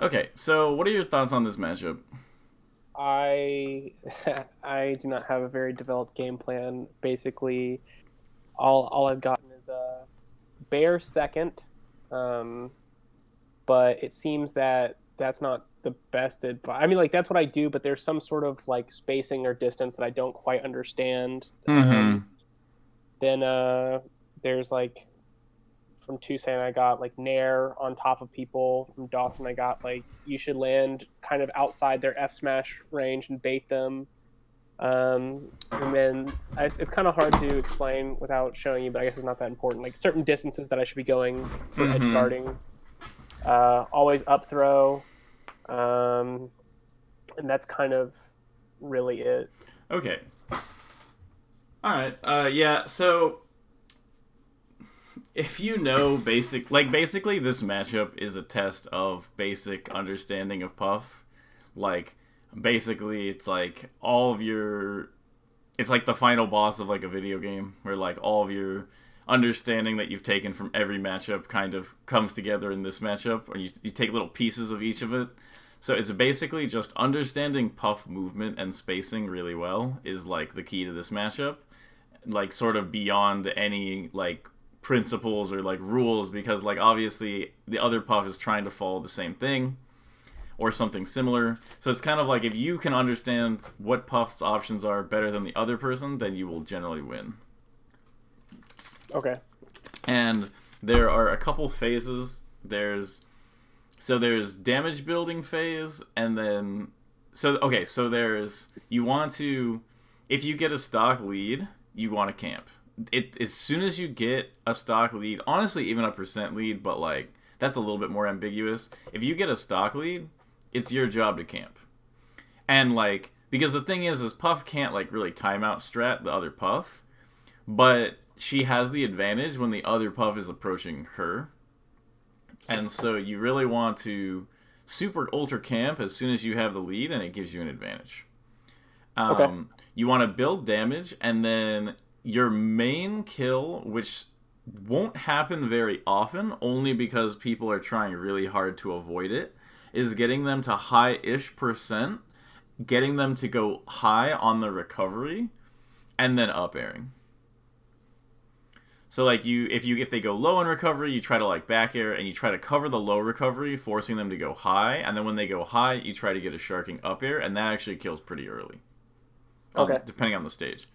Okay, so what are your thoughts on this matchup? I I do not have a very developed game plan. Basically, all I've gotten is a bear second, um, but it seems that that's not the best advice. I mean, like that's what I do, but there's some sort of like spacing or distance that I don't quite understand. Mm-hmm. Then there's like from Tucson, I got like Nair on top of people. From Dawson, I got like you should land kind of outside their F smash range and bait them. And then it's kind of hard to explain without showing you, but I guess it's not that important. Like certain distances that I should be going for edge Mm-hmm. guarding, always up throw, um, and that's kind of really it. Okay. All right. Yeah. So if you know basically this matchup is a test of basic understanding of Puff. Like, basically, it's like all of your, it's like the final boss of like a video game where like all of your understanding that you've taken from every matchup kind of comes together in this matchup, or you take little pieces of each of it. So it's basically just understanding Puff movement and spacing really well is like the key to this matchup, like sort of beyond any like principles or like rules, because like obviously the other Puff is trying to follow the same thing or something similar. So it's kind of like if you can understand what Puff's options are better than the other person, then you will generally win. Okay. And there are a couple phases. There's damage building phase, and then so there's you want to, if you get a stock lead, you want to camp. It as soon as you get a stock lead, honestly even a percent lead, but like that's a little bit more ambiguous. If you get a stock lead, it's your job to camp. And like because the thing is Puff can't like really timeout strat the other Puff, but she has the advantage when the other Puff is approaching her. And so you really want to super ultra camp as soon as you have the lead, and it gives you an advantage. Okay. You want to build damage, and then your main kill, which won't happen very often, only because people are trying really hard to avoid it, is getting them to high-ish percent, getting them to go high on the recovery, and then up airing. So like if they go low in recovery, you try to like back air and you try to cover the low recovery, forcing them to go high, and then when they go high, you try to get a sharking up air, and that actually kills pretty early, Okay. depending on the stage.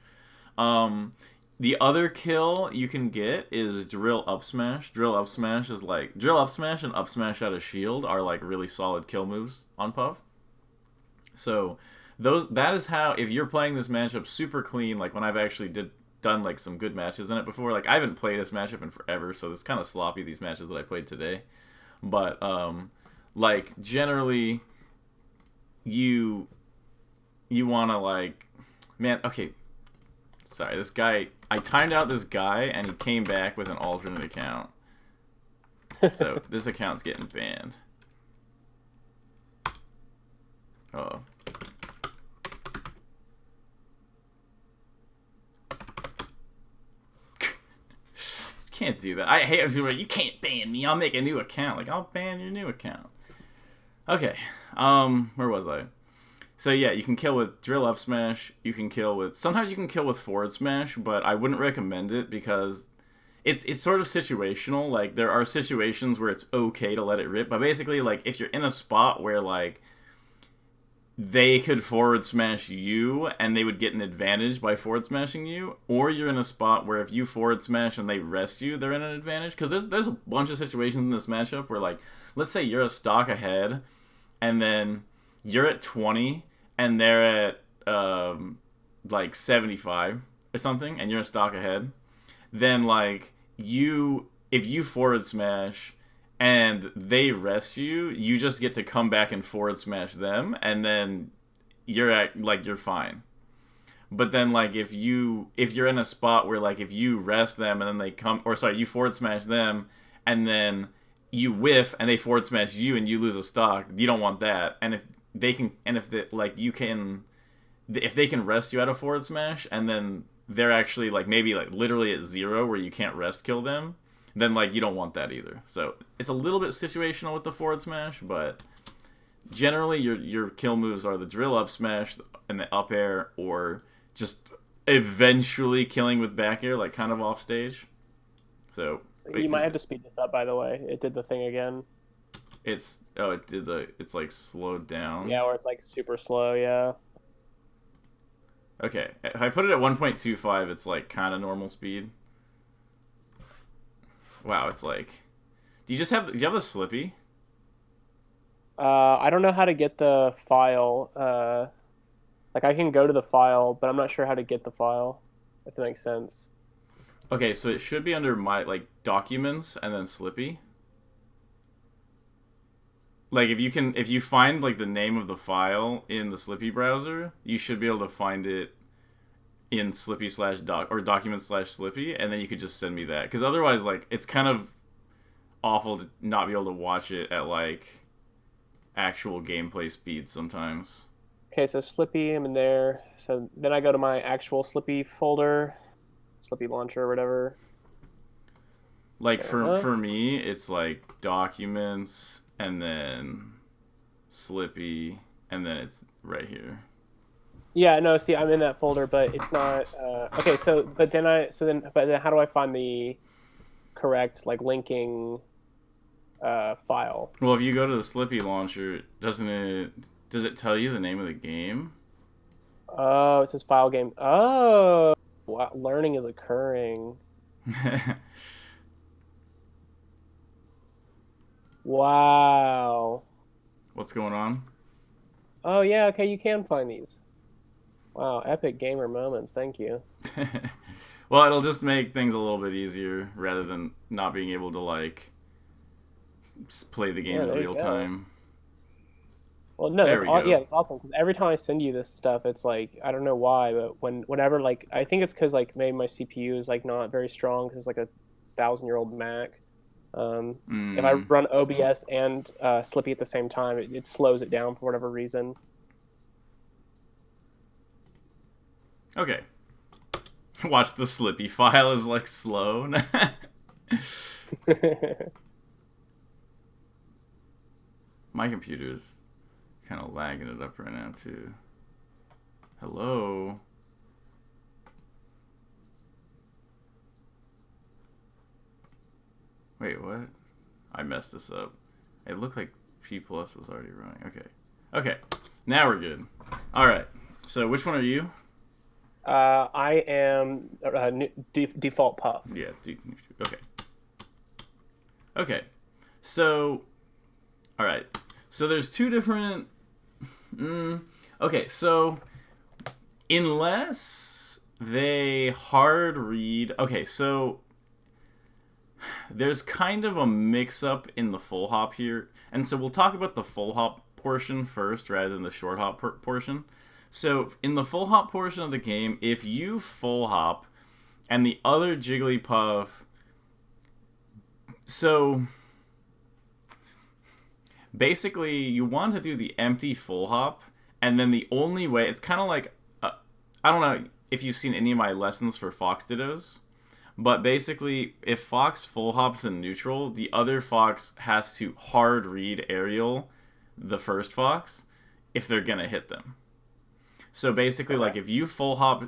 Um, the other kill you can get is drill up smash. Drill up smash is like drill up smash and up smash out of shield are like really solid kill moves on Puff. So those that is how, if you're playing this matchup super clean, like when I've actually done like some good matches in it before. Like I haven't played this matchup in forever, so it's kind of sloppy, these matches that I played today. But like generally you want to like, man, okay, sorry, this guy, I timed out this guy and he came back with an alternate account. So this account's getting banned. Oh. Can't do that. I hate when people are like, you can't ban me. I'll make a new account. Like, I'll ban your new account. Okay. Where was I? So yeah, you can kill with drill up smash. You can kill with, sometimes you can kill with forward smash, but I wouldn't recommend it because it's sort of situational. Like there are situations where it's okay to let it rip, but basically like if you're in a spot where like they could forward smash you and they would get an advantage by forward smashing you, or you're in a spot where if you forward smash and they rest you, they're in an advantage. Because there's a bunch of situations in this matchup where like, let's say you're a stock ahead, and then you're at 20 and they're at like 75 or something, and you're a stock ahead, then like you, if you forward smash and they rest you, you just get to come back and forward smash them, and then you're fine. But then like if you're in a spot where like if you rest them and then they come, or sorry, you forward smash them and then you whiff and they forward smash you and you lose a stock, you don't want that. And if they can, and if they, like you can, if they can rest you out of forward smash and then they're actually like maybe like literally at zero where you can't rest kill them, then like you don't want that either. So it's a little bit situational with the forward smash, but generally your kill moves are the drill up smash and the up air, or just eventually killing with back air, like kind of off stage. So You might have to speed this up, by the way. It did the thing again. it's like slowed down. Yeah, where it's like super slow. Yeah. Okay, if I put it at 1.25, it's like kind of normal speed. Wow, it's like, do you have the Slippy? I don't know how to get the file. Like I can go to the file, but I'm not sure how to get the file. If that makes sense. Okay, so it should be under my like documents and then Slippy. Like if you find like the name of the file in the Slippy browser, you should be able to find it in Slippy slash doc or document slash Slippy, and then you could just send me that. Because otherwise, like, it's kind of awful to not be able to watch it at like actual gameplay speed sometimes. Okay, so Slippy, I'm in there. So then I go to my actual Slippy folder, Slippy launcher or whatever. Like for me, it's like documents and then Slippy, and then it's right here. Yeah, no, see, I'm in that folder, but it's not. Okay, but then how do I find the correct like linking file? Well, if you go to the Slippy launcher, does it tell you the name of the game? Oh, it says file game. Oh, wow, learning is occurring. Wow. What's going on? Oh yeah, okay, you can find these. Wow, epic gamer moments. Thank you. Well, it'll just make things a little bit easier rather than not being able to like play the game Yeah, in there you real go. time. Well, no, There we go. yeah, it's awesome because every time I send you this stuff, it's like I don't know why, but whenever like I think it's because like maybe my CPU is like not very strong because it's like a 1,000-year-old Mac. If I run OBS and Slippy at the same time, it slows it down for whatever reason. Okay. Watch the Slippy file is like slow. My computer's kind of lagging it up right now too. Hello. Wait, what? I messed this up. It looked like P plus was already running. Okay. Okay. Now we're good. All right. So which one are you? I am default puff. Yeah. Okay. Okay. So, all right. So there's two different. Okay. So, unless they hard read. Okay. So there's kind of a mix-up in the full hop here, and so we'll talk about the full hop portion first rather than the short hop portion. So in the full hop portion of the game, if you full hop and the other Jigglypuff, so basically you want to do the empty full hop, and then the only way, it's kind of like I don't know if you've seen any of my lessons for Fox Dittos. But basically, if Fox full hops in neutral, the other Fox has to hard read aerial the first Fox if they're going to hit them. So basically, like, if you full hop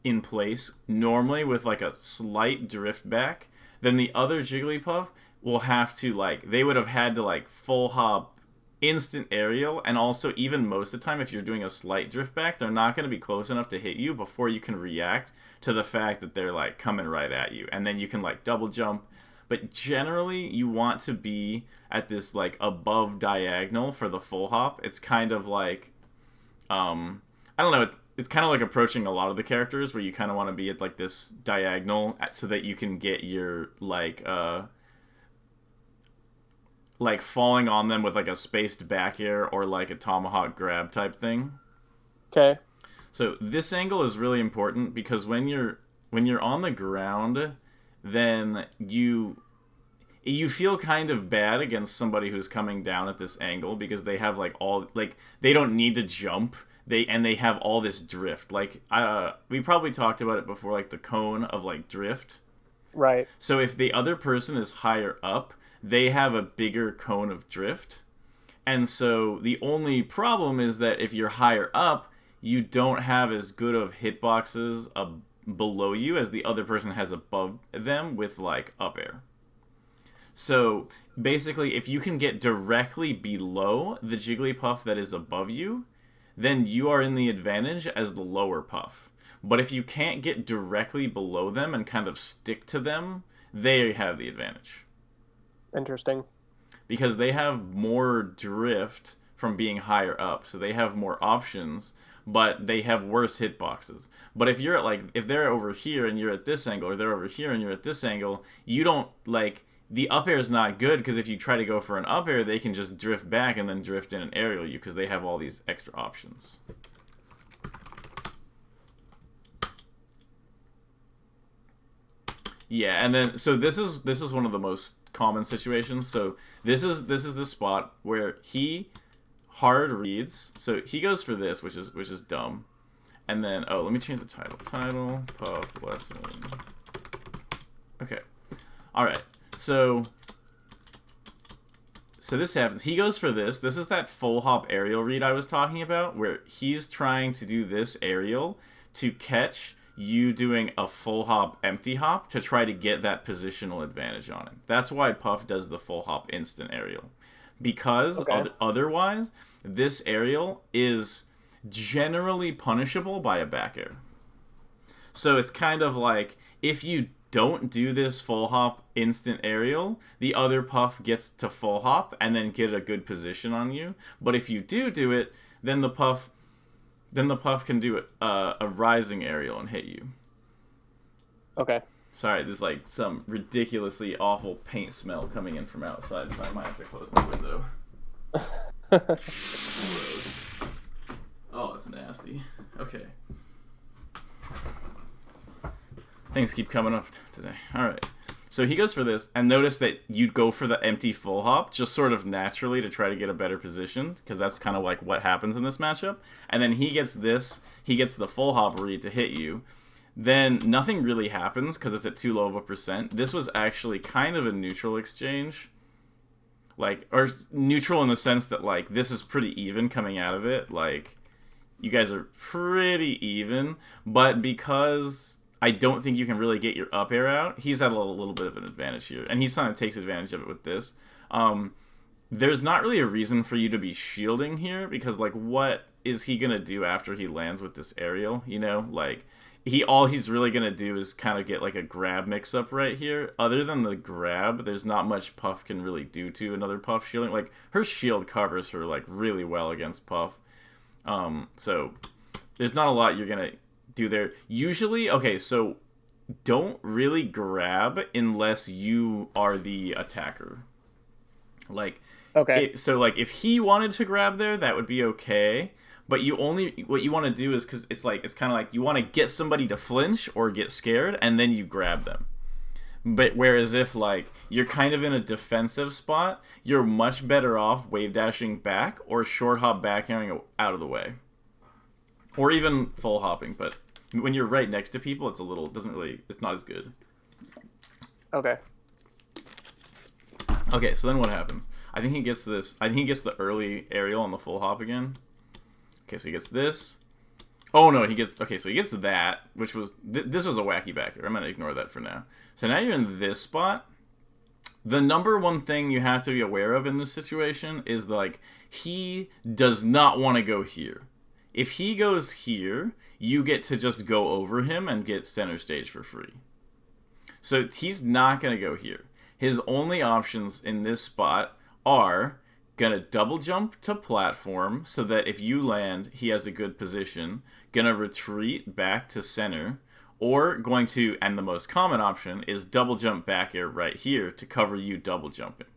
in place, normally with, like, a slight drift back, then the other Jigglypuff will have to, like, they would have had to, like, full hop instant aerial, and also, even most of the time, if you're doing a slight drift back, they're not going to be close enough to hit you before you can react to the fact that they're like coming right at you, and then you can like double jump. But generally you want to be at this like above diagonal for the full hop. It's kind of like I don't know, it's kind of like approaching a lot of the characters where you kind of want to be at like this diagonal so that you can get your like falling on them with like a spaced back air or like a tomahawk grab type thing. Okay. So this angle is really important because when you're on the ground, then you feel kind of bad against somebody who's coming down at this angle because they have like they don't need to jump. They have all this drift. Like we probably talked about it before, like the cone of like drift. Right. So if the other person is higher up, they have a bigger cone of drift. And so the only problem is that if you're higher up, you don't have as good of hitboxes below you as the other person has above them with like up air. So basically, if you can get directly below the Jigglypuff that is above you, then you are in the advantage as the lower puff. But if you can't get directly below them and kind of stick to them, they have the advantage. Interesting. Because they have more drift from being higher up, so they have more options, but they have worse hitboxes. But if you're at like, if they're over here and you're at this angle, or they're over here and you're at this angle, you don't like, the up air is not good, because if you try to go for an up air, they can just drift back and then drift in and aerial you, because they have all these extra options. Yeah, and then so this is one of the most common situations. So this is the spot where he hard reads. So he goes for this, which is dumb. And then let me change the title. Title Puff Lesson. Okay. All right. So this happens. He goes for this. This is that full hop aerial read I was talking about, where he's trying to do this aerial to catch you doing a full hop empty hop to try to get that positional advantage on him. That's why Puff does the full hop instant aerial. Because otherwise, this aerial is generally punishable by a back air. So it's kind of like, if you don't do this full hop instant aerial, the other Puff gets to full hop and then get a good position on you. But if you do it, then the Puff can do a rising aerial and hit you. Okay. Sorry, there's like some ridiculously awful paint smell coming in from outside, so I might have to close my window. Oh, it's nasty. Okay. Things keep coming up today. Alright. So he goes for this, and notice that you'd go for the empty full hop, just sort of naturally to try to get a better position, because that's kind of like what happens in this matchup. And then he gets the full hop read to hit you. Then nothing really happens, because it's at too low of a percent. This was actually kind of a neutral exchange. Like, or neutral in the sense that, like, this is pretty even coming out of it. Like, you guys are pretty even, but because I don't think you can really get your up air out, he's at a little bit of an advantage here, and he kind of takes advantage of it with this. There's not really a reason for you to be shielding here, because, like, what is he gonna do after he lands with this aerial, you know? Like, all he's really gonna do is kind of get, like, a grab mix-up right here. Other than the grab, there's not much Puff can really do to another Puff shielding. Like, her shield covers her, like, really well against Puff. So there's not a lot you're gonna do there. Usually, okay, so don't really grab unless you are the attacker. Like, okay. So like, if he wanted to grab there, that would be okay. But what you want to do is, because it's kind of like you want to get somebody to flinch or get scared, and then you grab them. But whereas if, like, you're kind of in a defensive spot, you're much better off wave dashing back or short hop back airing out of the way. Or even full hopping, but when you're right next to people, it's not as good. Okay. Okay, so then what happens? I think he gets the early aerial on the full hop again. Okay, so he gets this. Oh no, he gets that, which was this was a wacky backer. I'm gonna ignore that for now. So now you're in this spot. The number one thing you have to be aware of in this situation is, like, he does not want to go here. If he goes here, you get to just go over him and get center stage for free. So he's not going to go here. His only options in this spot are going to double jump to platform so that if you land, he has a good position, going to retreat back to center, or going to, and the most common option, is double jump back air right here to cover you double jumping.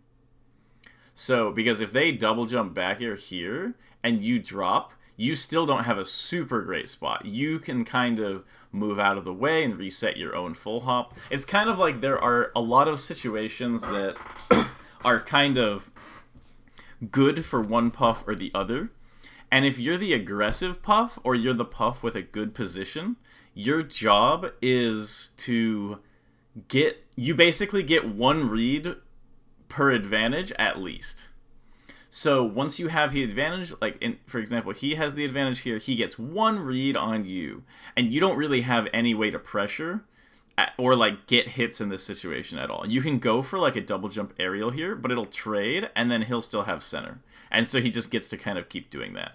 So, because if they double jump back air here and you drop, you still don't have a super great spot. You can kind of move out of the way and reset your own full hop. It's kind of like there are a lot of situations that are kind of good for one Puff or the other. And if you're the aggressive Puff or you're the Puff with a good position, your job is to you basically get one read per advantage at least. So once you have the advantage, for example, he has the advantage here, he gets 1 read on you, and you don't really have any way to pressure or like get hits in this situation at all. You can go for like a double jump aerial here, but it'll trade, and then he'll still have center. And so he just gets to kind of keep doing that.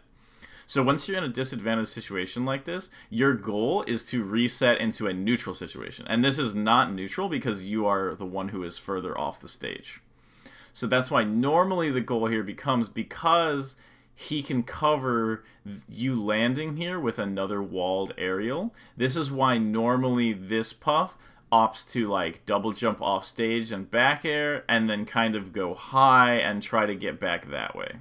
So once you're in a disadvantaged situation like this, your goal is to reset into a neutral situation. And this is not neutral because you are the one who is further off the stage. So that's why normally the goal here becomes, because he can cover you landing here with another walled aerial, this is why normally this puff opts to like double jump off stage and back air, and then kind of go high and try to get back that way.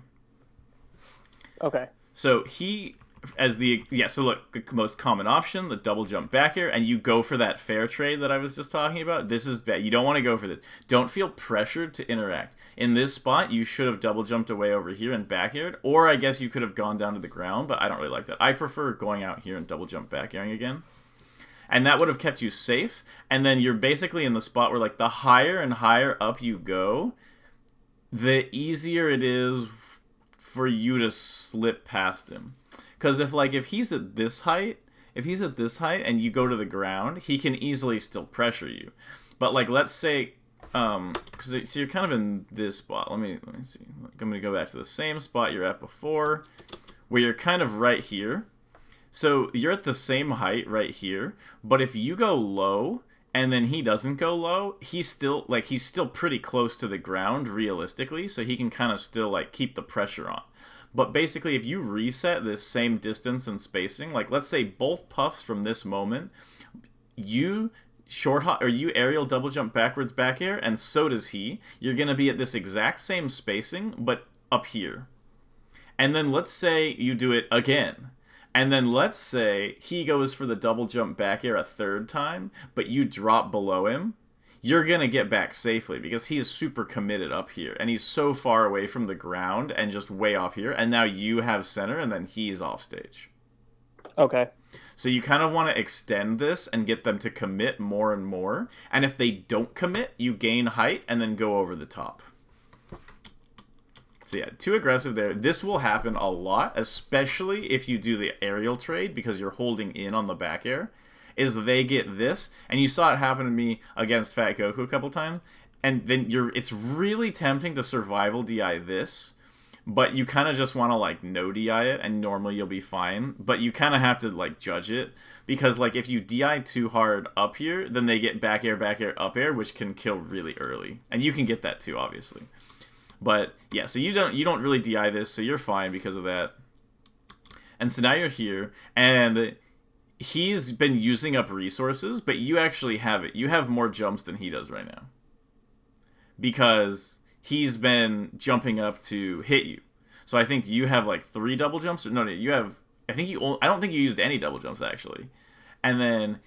Okay. So so look, the most common option, the double jump back air, and you go for that fair trade that I was just talking about. This is bad. You don't want to go for this. Don't feel pressured to interact. In this spot, you should have double jumped away over here and back aired, or I guess you could have gone down to the ground, but I don't really like that. I prefer going out here and double jump back airing again. And that would have kept you safe, and then you're basically in the spot where like the higher and higher up you go, the easier it is for you to slip past him. Because if he's at this height, and you go to the ground, he can easily still pressure you. But like, let's say, so you're kind of in this spot. Let me see. I'm gonna go back to the same spot you're at before, where you're kind of right here. So you're at the same height right here. But if you go low and then he doesn't go low, he's still pretty close to the ground realistically. So he can kind of still like keep the pressure on. But basically, if you reset this same distance and spacing, like let's say both puffs from this moment, you aerial double jump backwards back air, and so does he, you're going to be at this exact same spacing, but up here. And then let's say you do it again. And then let's say he goes for the double jump back air a third time, but you drop below him. You're going to get back safely because he is super committed up here. And he's so far away from the ground and just way off here. And now you have center and then he's off stage. Okay. So you kind of want to extend this and get them to commit more and more. And if they don't commit, you gain height and then go over the top. So yeah, too aggressive there. This will happen a lot, especially if you do the aerial trade because you're holding in on the back air. Is they get this, and you saw it happen to me against Fat Goku a couple times, and then it's really tempting to survival DI this, but you kind of just want to like no DI it, and normally you'll be fine, but you kind of have to like judge it, because like if you DI too hard up here, then they get back air, up air, which can kill really early, and you can get that too, obviously. But yeah, so you don't really DI this, so you're fine because of that. And so now you're here, and he's been using up resources, but you actually have it. You have more jumps than he does right now. Because he's been jumping up to hit you. So I think you have like 3 double jumps. No, you have... I don't think you used any double jumps, actually. And then...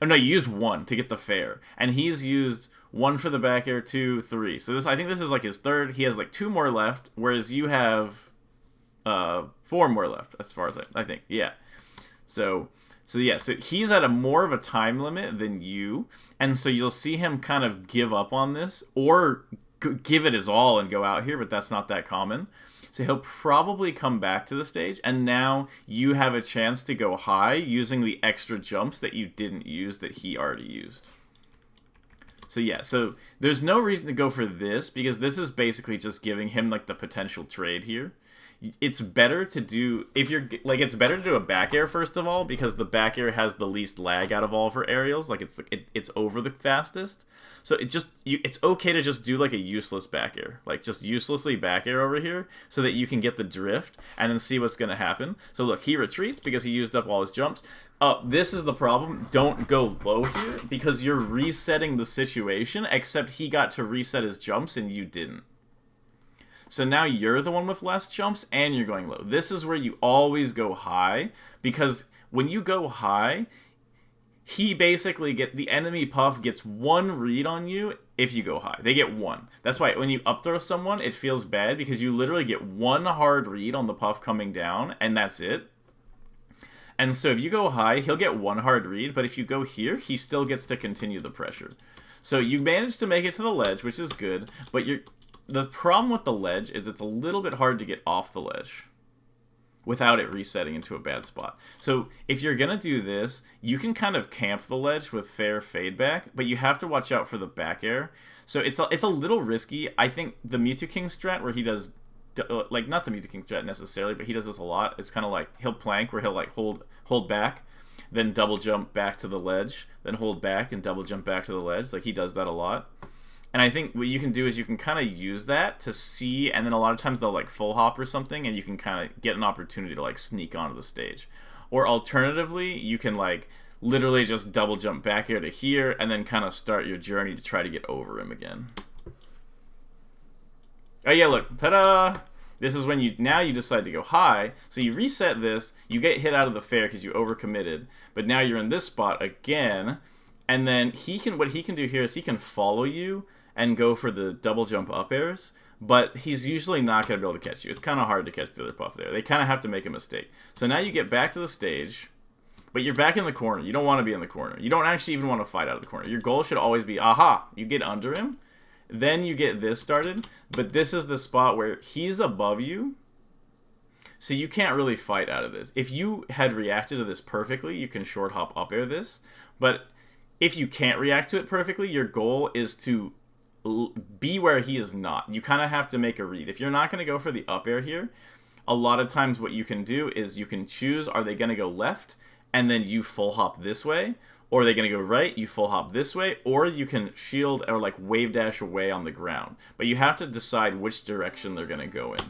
Oh, no, you used 1 to get the fair. And he's used 1 for the back air, 2, 3. So I think this is like his 3rd. He has like 2 more left, whereas you have 4 more left, as far as I think. Yeah. So he's at a more of a time limit than you, and so you'll see him kind of give up on this, or give it his all and go out here, but that's not that common. So he'll probably come back to the stage, and now you have a chance to go high using the extra jumps that you didn't use that he already used. So yeah, so there's no reason to go for this, because this is basically just giving him like the potential trade here. It's better to do it's better to do a back air first of all, because the back air has the least lag out of all of her aerials. Like it's over the fastest, so it's okay to just do like a useless back air, like just uselessly back air over here, so that you can get the drift and then see what's gonna happen. So look, he retreats because he used up all his jumps. This is the problem. Don't go low here because you're resetting the situation. Except he got to reset his jumps and you didn't. So now you're the one with less jumps, and you're going low. This is where you always go high, because when you go high, he basically the enemy puff gets 1 read on you if you go high. They get 1. That's why when you up throw someone, it feels bad, because you literally get 1 hard read on the puff coming down, and that's it. And so if you go high, he'll get 1 hard read, but if you go here, he still gets to continue the pressure. So you managed to make it to the ledge, which is good, but The problem with the ledge is it's a little bit hard to get off the ledge without it resetting into a bad spot. So if you're going to do this, you can kind of camp the ledge with fair fade back, but you have to watch out for the back air. So it's a little risky. I think the Mewtwo King strat where he does, like, not the Mewtwo King strat necessarily, but he does this a lot. It's kind of like he'll plank where he'll like hold back, then double jump back to the ledge, then hold back and double jump back to the ledge. Like, he does that a lot. And I think what you can do is you can kind of use that to see, and then a lot of times they'll like full hop or something, and you can kind of get an opportunity to like sneak onto the stage. Or alternatively, you can like literally just double jump back here to here, and then kind of start your journey to try to get over him again. Oh yeah, look, ta-da! This is when you decide to go high, so you reset this, you get hit out of the fair because you overcommitted, but now you're in this spot again, and then what he can do here is he can follow you and go for the double jump up airs, but he's usually not going to be able to catch you. It's kind of hard to catch the other puff there. They kind of have to make a mistake. So now you get back to the stage, but you're back in the corner. You don't want to be in the corner. You don't actually even want to fight out of the corner. Your goal should always be, aha, you get under him, then you get this started, but this is the spot where he's above you, so you can't really fight out of this. If you had reacted to this perfectly, you can short hop up air this, but if you can't react to it perfectly, your goal is to be where he is not. You kind of have to make a read. If you're not going to go for the up air here, a lot of times what you can do is you can choose, are they going to go left and then you full hop this way, or are they going to go right, you full hop this way, or you can shield or like wave dash away on the ground. But you have to decide which direction they're going to go in.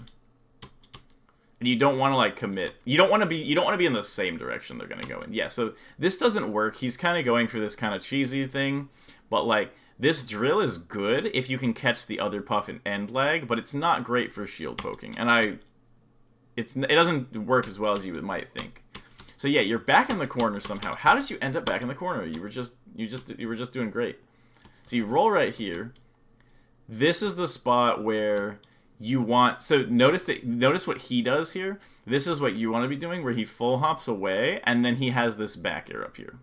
And you don't want to like commit. You don't want to be in the same direction they're going to go in. Yeah, so this doesn't work. He's kind of going for this kind of cheesy thing, but like this drill is good if you can catch the other puff and end lag, but it's not great for shield poking. And it doesn't work as well as you might think. So yeah, you're back in the corner somehow. How did you end up back in the corner? You were just doing great. So you roll right here. This is the spot where you want, so notice what he does here. This is what you want to be doing, where he full hops away and then he has this back air up here.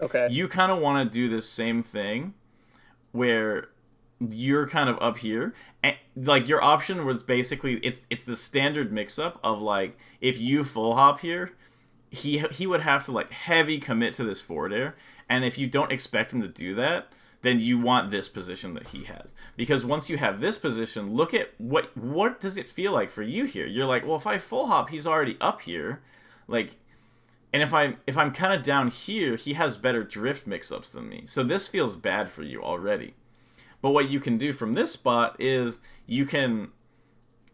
Okay. You kind of want to do this same thing where you're kind of up here, and like your option was basically it's the standard mix up of like if you full hop here, he would have to like heavy commit to this forward air, and if you don't expect him to do that, then you want this position that he has. Because once you have this position, look at what does it feel like for you here? You're like, well, if I full hop, he's already up here. Like, and if I'm kind of down here, he has better drift mix-ups than me. So this feels bad for you already. But what you can do from this spot is you can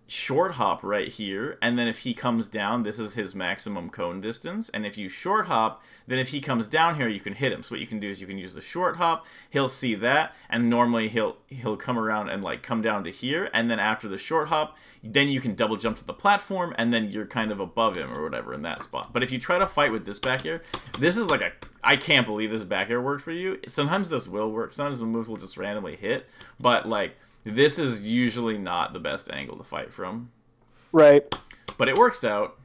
short hop right here, and then if he comes down, this is his maximum cone distance, and if you short hop, then if he comes down here, you can hit him. So what you can do is you can use the short hop, he'll see that, and normally he'll come around and like come down to here, and then after the short hop, then you can double jump to the platform, and then you're kind of above him or whatever in that spot. But if you try to fight with this back air, this is like I can't believe this back air worked for you. Sometimes this will work, sometimes the moves will just randomly hit, but like this is usually not the best angle to fight from. Right. But it works out.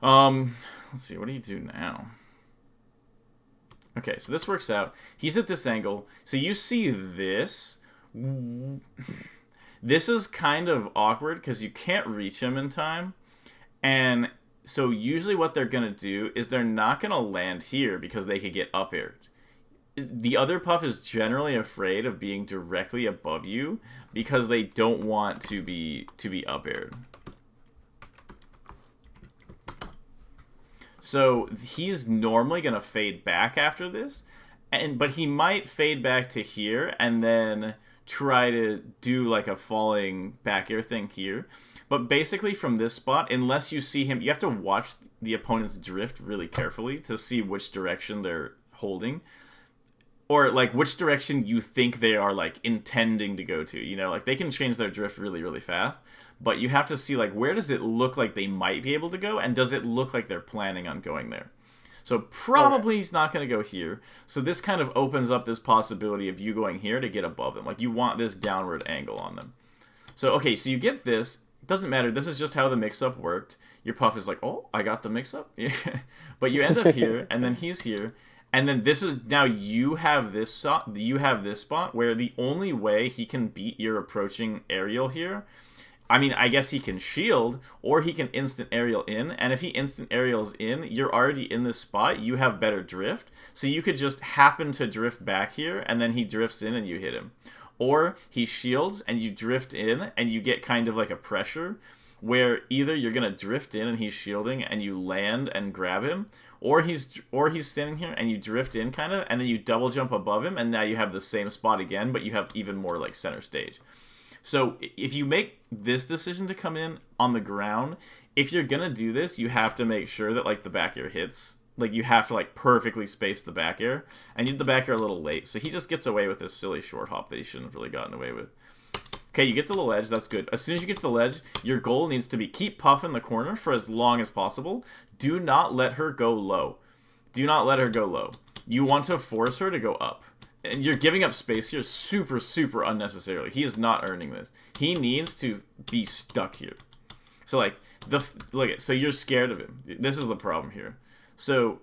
Let's see, what do you do now? Okay, so this works out. He's at this angle. So you see this. This is kind of awkward because you can't reach him in time. And so usually what they're going to do is they're not going to land here because they could get up aired. The other puff is generally afraid of being directly above you because they don't want to be up aired. So he's normally going to fade back after this, but he might fade back to here and then try to do like a falling back air thing here. But basically from this spot, unless you see him, you have to watch the opponent's drift really carefully to see which direction they're holding. Or, like, which direction you think they are, like, intending to go to. You know, like, they can change their drift really, really fast. But you have to see, like, where does it look like they might be able to go? And does it look like they're planning on going there? So, probably he's not going to go here. So, this kind of opens up this possibility of you going here to get above them. Like, you want this downward angle on them. So, okay, so you get this. It doesn't matter. This is just how the mix-up worked. Your puff is like, oh, I got the mix-up. But you end up here, and then he's here. And then this is now you have this spot where the only way he can beat your approaching aerial here. I mean, I guess he can shield, or he can instant aerial in, and if he instant aerials in, you're already in this spot, you have better drift, so you could just happen to drift back here, and then he drifts in and you hit him. Or he shields, and you drift in, and you get kind of like a pressure, where either you're going to drift in and he's shielding, and you land and grab him, or he's standing here, and you drift in kind of, and then you double jump above him, and now you have the same spot again, but you have even more like center stage. So if you make this decision to come in on the ground, if you're going to do this, you have to make sure that like the back air hits. Like you have to like perfectly space the back air. And you did the back air a little late. So he just gets away with this silly short hop that he shouldn't have really gotten away with. Okay, you get to the ledge. That's good. As soon as you get to the ledge, your goal needs to be keep Puff in the corner for as long as possible. Do not let her go low. Do not let her go low. You want to force her to go up. And you're giving up space here super, super unnecessarily. He is not earning this. He needs to be stuck here. So, like, so you're scared of him. This is the problem here. So,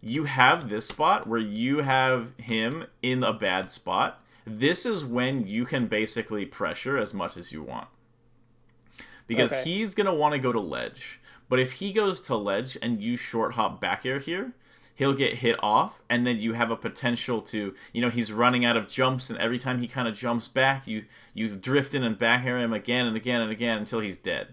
you have this spot where you have him in a bad spot. This is when you can basically pressure as much as you want. Because he's going to want to go to ledge. But if he goes to ledge and you short hop back air here, he'll get hit off, and then you have a potential to, he's running out of jumps, and every time he kind of jumps back, you drift in and back air him again and again and again until he's dead.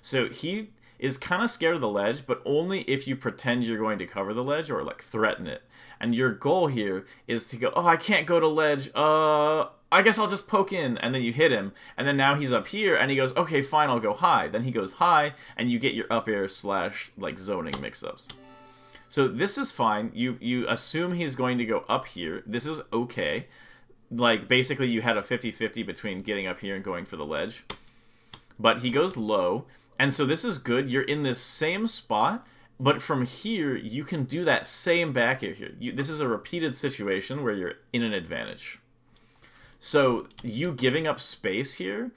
So he is kind of scared of the ledge, but only if you pretend you're going to cover the ledge or like threaten it. And your goal here is to go, oh, I can't go to ledge, I guess I'll just poke in, and then you hit him, and then now he's up here, and he goes, okay, fine, I'll go high. Then he goes high, and you get your up air / like zoning mix-ups. So this is fine. You assume he's going to go up here. This is okay. Like, basically you had a 50-50 between getting up here and going for the ledge. But he goes low. And so this is good. You're in this same spot. But from here, you can do that same back air here. This is a repeated situation where you're in an advantage. So you giving up space here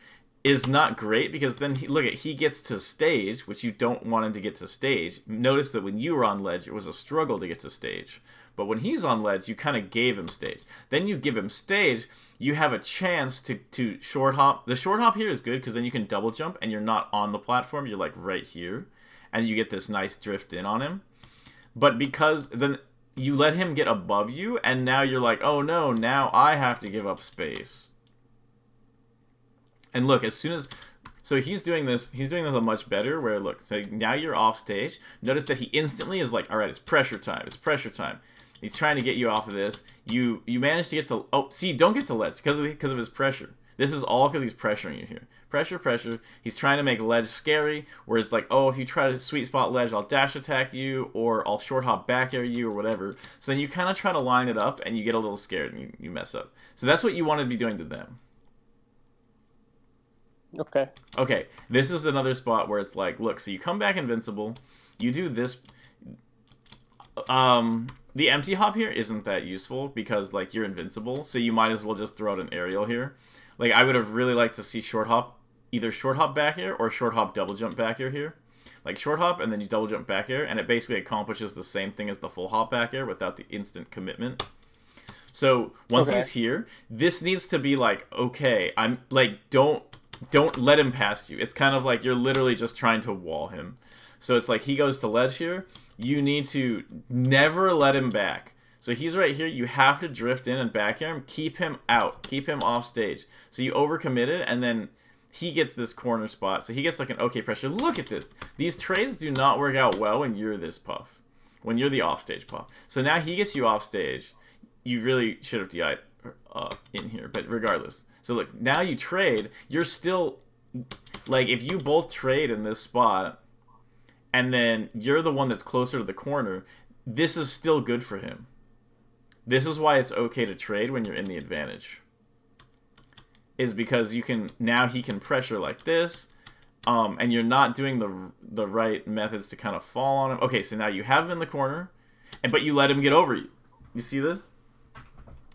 is not great, because then he gets to stage, which you don't want him to get to stage. Notice that when you were on ledge, it was a struggle to get to stage. But when he's on ledge, you kind of gave him stage. Then you give him stage, you have a chance to short hop. The short hop here is good because then you can double jump and you're not on the platform, you're like right here. And you get this nice drift in on him. But because then you let him get above you, and now you're like, oh no, now I have to give up space. And look, as soon as... So he's doing this a much better, where, look, so now you're off stage. Notice that he instantly is like, all right, it's pressure time. It's pressure time. He's trying to get you off of this. You manage to get to... Oh, see, don't get to ledge because of his pressure. This is all because he's pressuring you here. Pressure, pressure. He's trying to make ledge scary, whereas like, oh, if you try to sweet spot ledge, I'll dash attack you, or I'll short hop back air you, or whatever. So then you kind of try to line it up, and you get a little scared, and you mess up. So that's what you want to be doing to them. Okay, this is another spot where it's like, look, so you come back invincible, you do this. The empty hop here isn't that useful because, like, you're invincible, so you might as well just throw out an aerial here. Like, I would have really liked to see short hop, either short hop back air or short hop double jump back air here. Like, short hop, and then you double jump back air, and it basically accomplishes the same thing as the full hop back air without the instant commitment. So, once he's here, this needs to be like, okay, I'm, like, don't let him past you. It's kind of like you're literally just trying to wall him. So it's like he goes to ledge here. You need to never let him back. So he's right here. You have to drift in and back air him. Keep him out. Keep him off stage. So you overcommitted, and then he gets this corner spot. So he gets like an okay pressure. Look at this. These trades do not work out well when you're this Puff. When you're the offstage Puff. So now he gets you off stage. You really should have DI'd in here. But regardless. So look, now you trade. You're still... Like, if you both trade in this spot, and then you're the one that's closer to the corner, this is still good for him. This is why it's okay to trade when you're in the advantage. Is because you can... Now he can pressure like this, and you're not doing the right methods to kind of fall on him. Okay, so now you have him in the corner, but you let him get over you. You see this?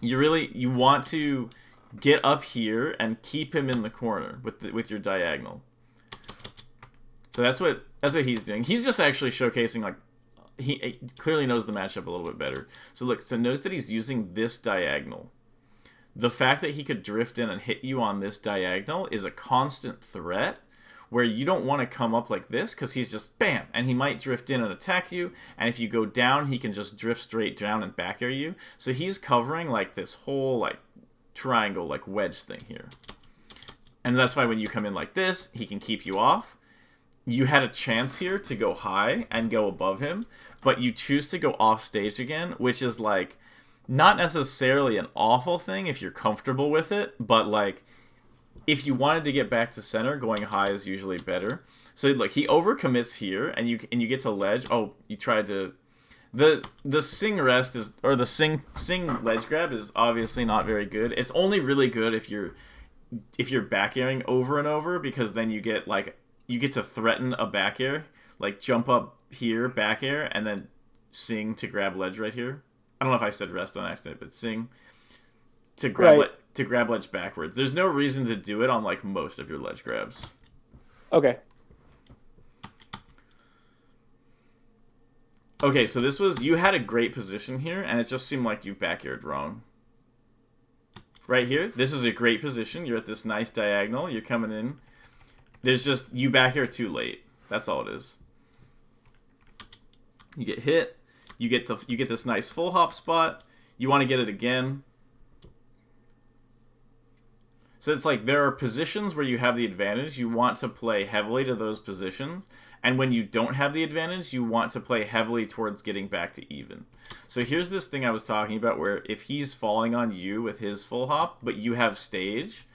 You want to get up here and keep him in the corner with your diagonal. So that's what he's doing. He's just actually showcasing, like, he clearly knows the matchup a little bit better. So look, so notice that he's using this diagonal. The fact that he could drift in and hit you on this diagonal is a constant threat, where you don't want to come up like this, because he's just bam, and he might drift in and attack you, and if you go down, he can just drift straight down and back air you. So he's covering like this whole like triangle, like wedge thing here. And that's why when you come in like this, he can keep you off. You had a chance here to go high and go above him, but you choose to go off stage again, which is like not necessarily an awful thing if you're comfortable with it, but like if you wanted to get back to center, going high is usually better. So look, he overcommits here, and you get to ledge. Oh, you tried to the sing rest is, or the sing ledge grab is obviously not very good. It's only really good if you're back airing over and over, because then you get to threaten a back air, like jump up here, back air, and then sing to grab ledge right here. I don't know if I said rest on accident, but sing to grab to grab ledge backwards. There's no reason to do it on like most of your ledge grabs. Okay. Okay, so this was, you had a great position here, and it just seemed like you back-aired wrong. Right here, this is a great position. You're at this nice diagonal. You're coming in. There's just, you back-air too late. That's all it is. You get hit. You get this nice full hop spot. You want to get it again. So it's like there are positions where you have the advantage. You want to play heavily to those positions. And when you don't have the advantage, you want to play heavily towards getting back to even. So here's this thing I was talking about, where if he's falling on you with his full hop, but you have stage,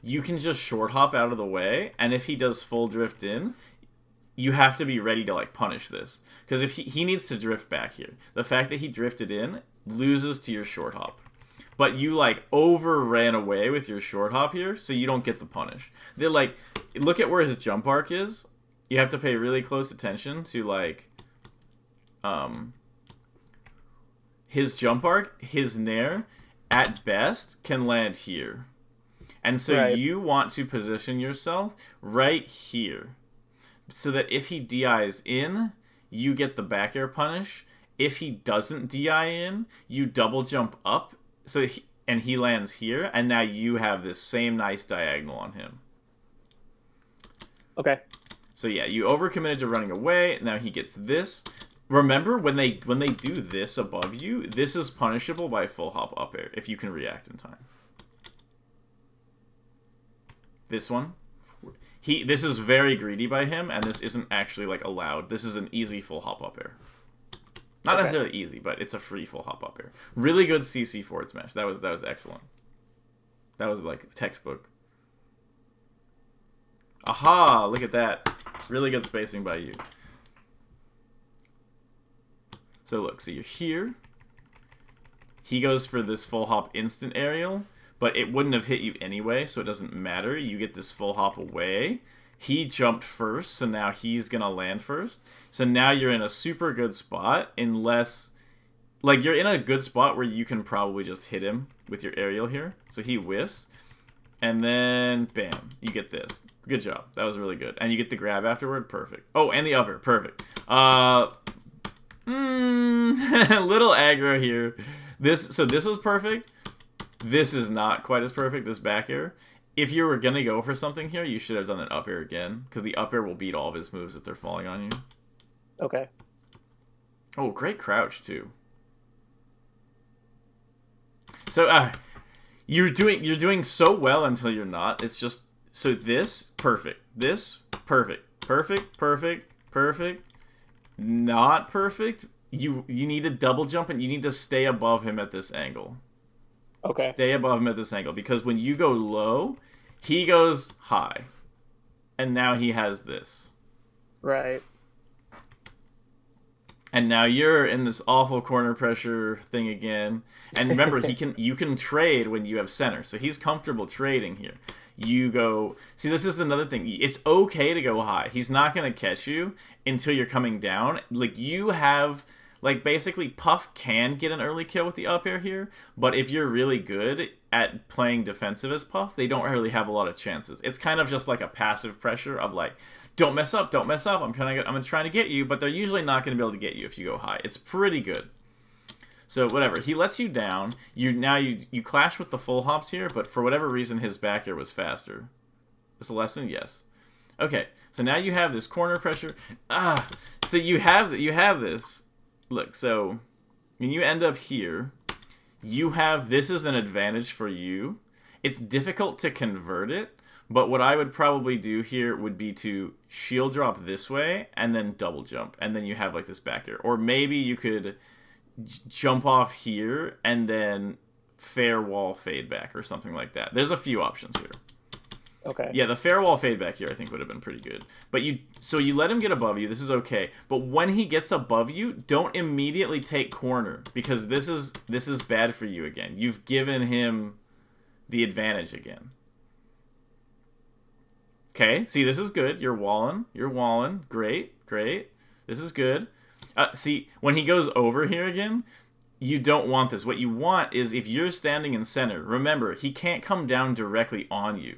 you can just short hop out of the way. And if he does full drift in, you have to be ready to like punish this. Because if he needs to drift back here. The fact that he drifted in loses to your short hop. But you like overran away with your short hop here, so you don't get the punish. They're like, look at where his jump arc is. You have to pay really close attention to like his jump arc, his nair, at best can land here. And so you want to position yourself right here, so that if he DIs in, you get the back air punish. If he doesn't DI in, you double jump up, and he lands here, and now you have this same nice diagonal on him. Okay. So yeah, you overcommitted to running away. Now he gets this. Remember, when they do this above you, this is punishable by full hop up air if you can react in time. This one, this is very greedy by him, and this isn't actually like allowed. This is an easy full hop up air. Not necessarily easy, but it's a free full hop up air. Really good CC forward smash. That was excellent. That was like textbook. Aha! Look at that. Really good spacing by you. So look, so you're here. He goes for this full hop instant aerial, but it wouldn't have hit you anyway, so it doesn't matter. You get this full hop away. He jumped first, so now he's going to land first. So now you're in a super good spot, unless... Like, you're in a good spot where you can probably just hit him with your aerial here. So he whiffs. And then, bam, you get this. Good job. That was really good. And you get the grab afterward. Perfect. Oh, and the upper. Perfect. Little aggro here. So this was perfect. This is not quite as perfect, this back air. If you were going to go for something here, you should have done an up air again, because the up air will beat all of his moves if they're falling on you. Okay. Oh, great crouch, too. So, you're doing so well until you're not. It's just, so this, perfect. This, perfect. Perfect, perfect, perfect. Not perfect. You need to double jump, and you need to stay above him at this angle. Okay. Stay above him at this angle, because when you go low, he goes high. And now he has this. Right. And now you're in this awful corner pressure thing again. And remember, you can trade when you have center. So he's comfortable trading here. You go... See, this is another thing. It's okay to go high. He's not going to catch you until you're coming down. Like, you have... Like, basically, Puff can get an early kill with the up air here, but if you're really good at playing defensive as Puff, they don't really have a lot of chances. It's kind of just like a passive pressure of like, don't mess up, don't mess up. I'm trying to get you, but they're usually not going to be able to get you if you go high. It's pretty good. So whatever, he lets you down. You clash with the full hops here, but for whatever reason, his back air was faster. Is a lesson? Yes. Okay, so now you have this corner pressure. So you have this. Look, so when you end up here, this is an advantage for you. It's difficult to convert it, but what I would probably do here would be to shield drop this way and then double jump, and then you have like this back air. Or maybe you could jump off here and then fair wall fade back or something like that. There's a few options here. Okay. Yeah, the fair wall fade back here I think would have been pretty good. But you let him get above you. This is okay. But when he gets above you, don't immediately take corner, because this is bad for you again. You've given him the advantage again. Okay, see, this is good. You're walling. Great. This is good. See, when he goes over here again, you don't want this. What you want is, if you're standing in center, remember, he can't come down directly on you.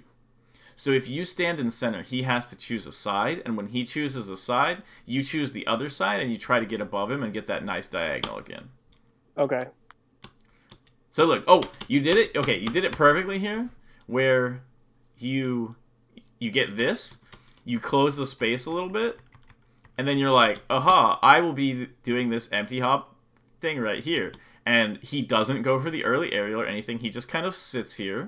So if you stand in center, he has to choose a side, and when he chooses a side, you choose the other side, and you try to get above him and get that nice diagonal again. Okay. So look, you did it. Okay, you did it perfectly here, where you get this, you close the space a little bit, and then you're like, aha, I will be doing this empty hop thing right here. And he doesn't go for the early aerial or anything. He just kind of sits here.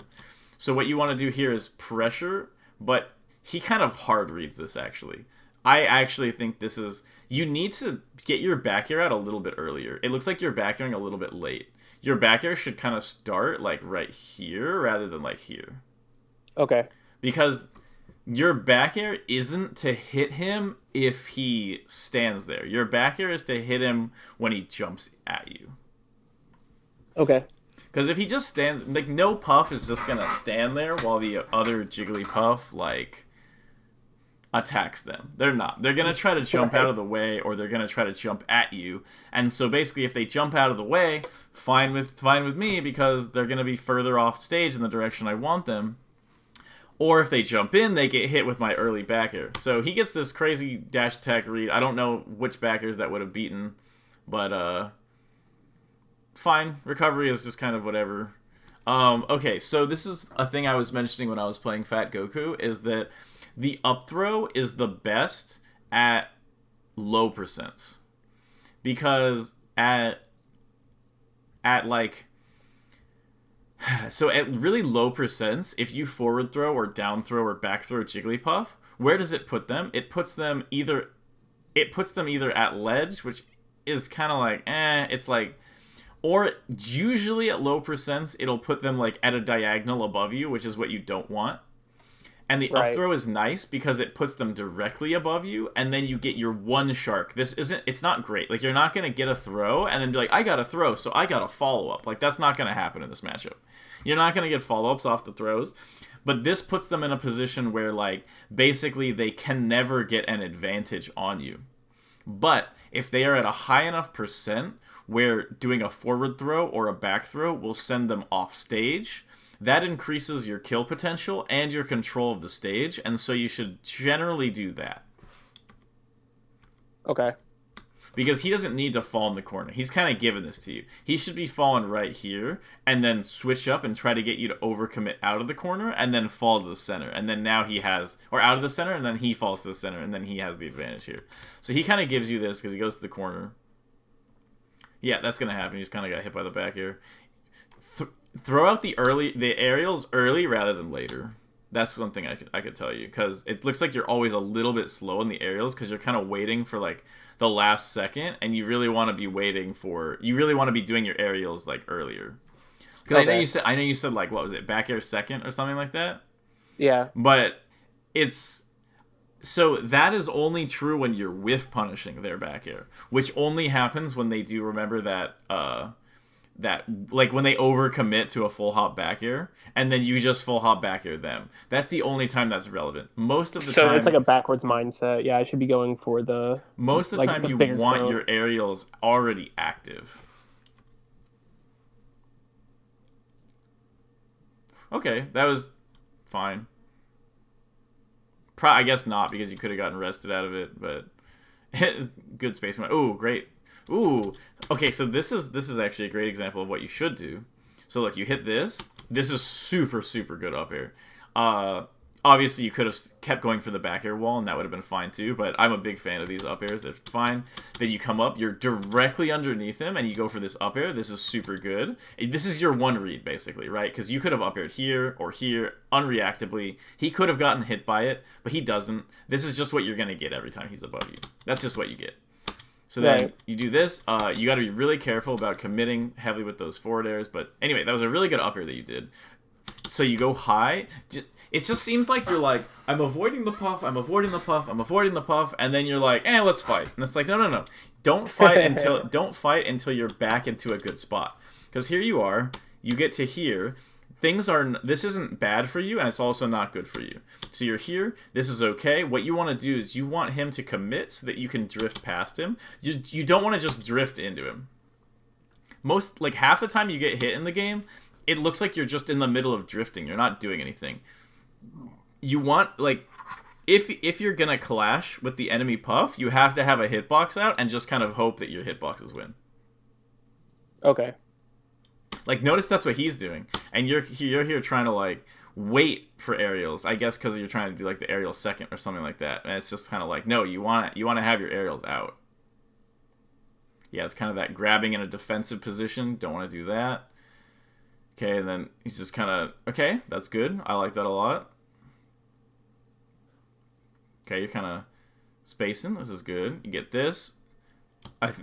So what you want to do here is pressure, but he kind of hard reads this, actually. I actually think this is... You need to get your back air out a little bit earlier. It looks like you're back airing a little bit late. Your back air should kind of start, like, right here rather than, like, here. Okay. Because your back air isn't to hit him if he stands there. Your back air is to hit him when he jumps at you. Okay. Because if he just stands... Like, no Puff is just going to stand there while the other Jigglypuff, like, attacks them. They're not. They're going to try to jump out of the way, or they're going to try to jump at you. And so basically, if they jump out of the way, fine with me, because they're going to be further off stage in the direction I want them. Or if they jump in, they get hit with my early back air. So he gets this crazy dash attack read. I don't know which back airs that would have beaten, but fine. Recovery is just kind of whatever. Okay, so this is a thing I was mentioning when I was playing Fat Goku, is that the up throw is the best at low percents. Because at like... So at really low percents, if you forward throw or down throw or back throw Jigglypuff, where does it put them? It puts them either at ledge, which is kind of like, it's like... Or usually at low percents, it'll put them like at a diagonal above you, which is what you don't want. And the up throw is nice because it puts them directly above you, and then you get your one shark. It's not great. Like, you're not going to get a throw and then be like, I got a throw, so I got a follow-up. Like, that's not going to happen in this matchup. You're not going to get follow-ups off the throws. But this puts them in a position where, like, basically they can never get an advantage on you. But if they are at a high enough percent where doing a forward throw or a back throw will send them off stage, that increases your kill potential and your control of the stage, and so you should generally do that. Okay. Because he doesn't need to fall in the corner. He's kind of giving this to you. He should be falling right here, and then switch up and try to get you to overcommit out of the corner, and then fall to the center. And then now he has... Or out of the center, and then he falls to the center, and then he has the advantage here. So he kind of gives you this, because he goes to the corner. Yeah, that's going to happen. He just kind of got hit by the back here. Throw out the aerials early rather than later. That's one thing I could tell you, because it looks like you're always a little bit slow in the aerials because you're kind of waiting for like the last second, and you really want to be doing your aerials like earlier. Because I know you said like, what was it, back air second or something like that? Yeah. But so that is only true when you're whiff punishing their back air, which only happens when they do, remember that that, like when they overcommit to a full hop back air, and then you just full hop back air them. That's the only time that's relevant. Most of the time, so it's like a backwards mindset. Yeah, I should be going for the most of the time you want throw. your aerials already active. Okay, that was fine. I guess not, because you could have gotten rested out of it, but good spacing. Ooh, great. Ooh, okay, so this is actually a great example of what you should do. So look, you hit this. This is super, super good up air. Obviously, you could have kept going for the back air wall, and that would have been fine too, but I'm a big fan of these up airs. They're fine. Then you come up, you're directly underneath him, and you go for this up air. This is super good. This is your one read, basically, right? Because you could have up aired here or here, unreactably. He could have gotten hit by it, but he doesn't. This is just what you're going to get every time he's above you. That's just what you get. So then you do this. You got to be really careful about committing heavily with those forward airs. But anyway, that was a really good up air that you did. So you go high. It just seems like you're like, I'm avoiding the puff, I'm avoiding the puff, I'm avoiding the puff, and then you're like, let's fight. And it's like, no. Don't fight until you're back into a good spot. Because here you are, you get to here. This isn't bad for you, and it's also not good for you. So you're here, this is okay. What you want to do is you want him to commit so that you can drift past him. You don't want to just drift into him. Half the time you get hit in the game, it looks like you're just in the middle of drifting. You're not doing anything. You want, if you're going to clash with the enemy puff, you have to have a hitbox out and just kind of hope that your hitboxes win. Okay. Notice that's what he's doing. And you're here trying to, wait for aerials. I guess because you're trying to do, the aerial second or something like that. And it's just kind of no, you want to have your aerials out. Yeah, it's kind of that grabbing in a defensive position. Don't want to do that. Okay, and then he's just kind of, okay, that's good. I like that a lot. Okay, you're kind of spacing. This is good. You get this.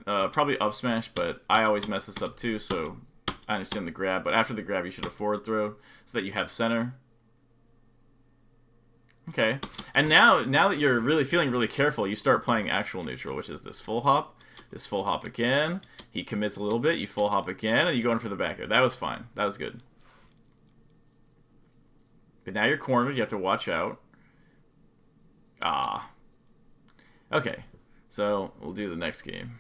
Probably up smash, but I always mess this up too, so I understand the grab. But after the grab, you should have forward throw so that you have center. Okay, and now that you're really feeling really careful, you start playing actual neutral, which is this full hop. This full hop again. He commits a little bit. You full hop again, and you go in for the back air. That was fine. That was good. But now you're cornered. You have to watch out. Okay. So we'll do the next game.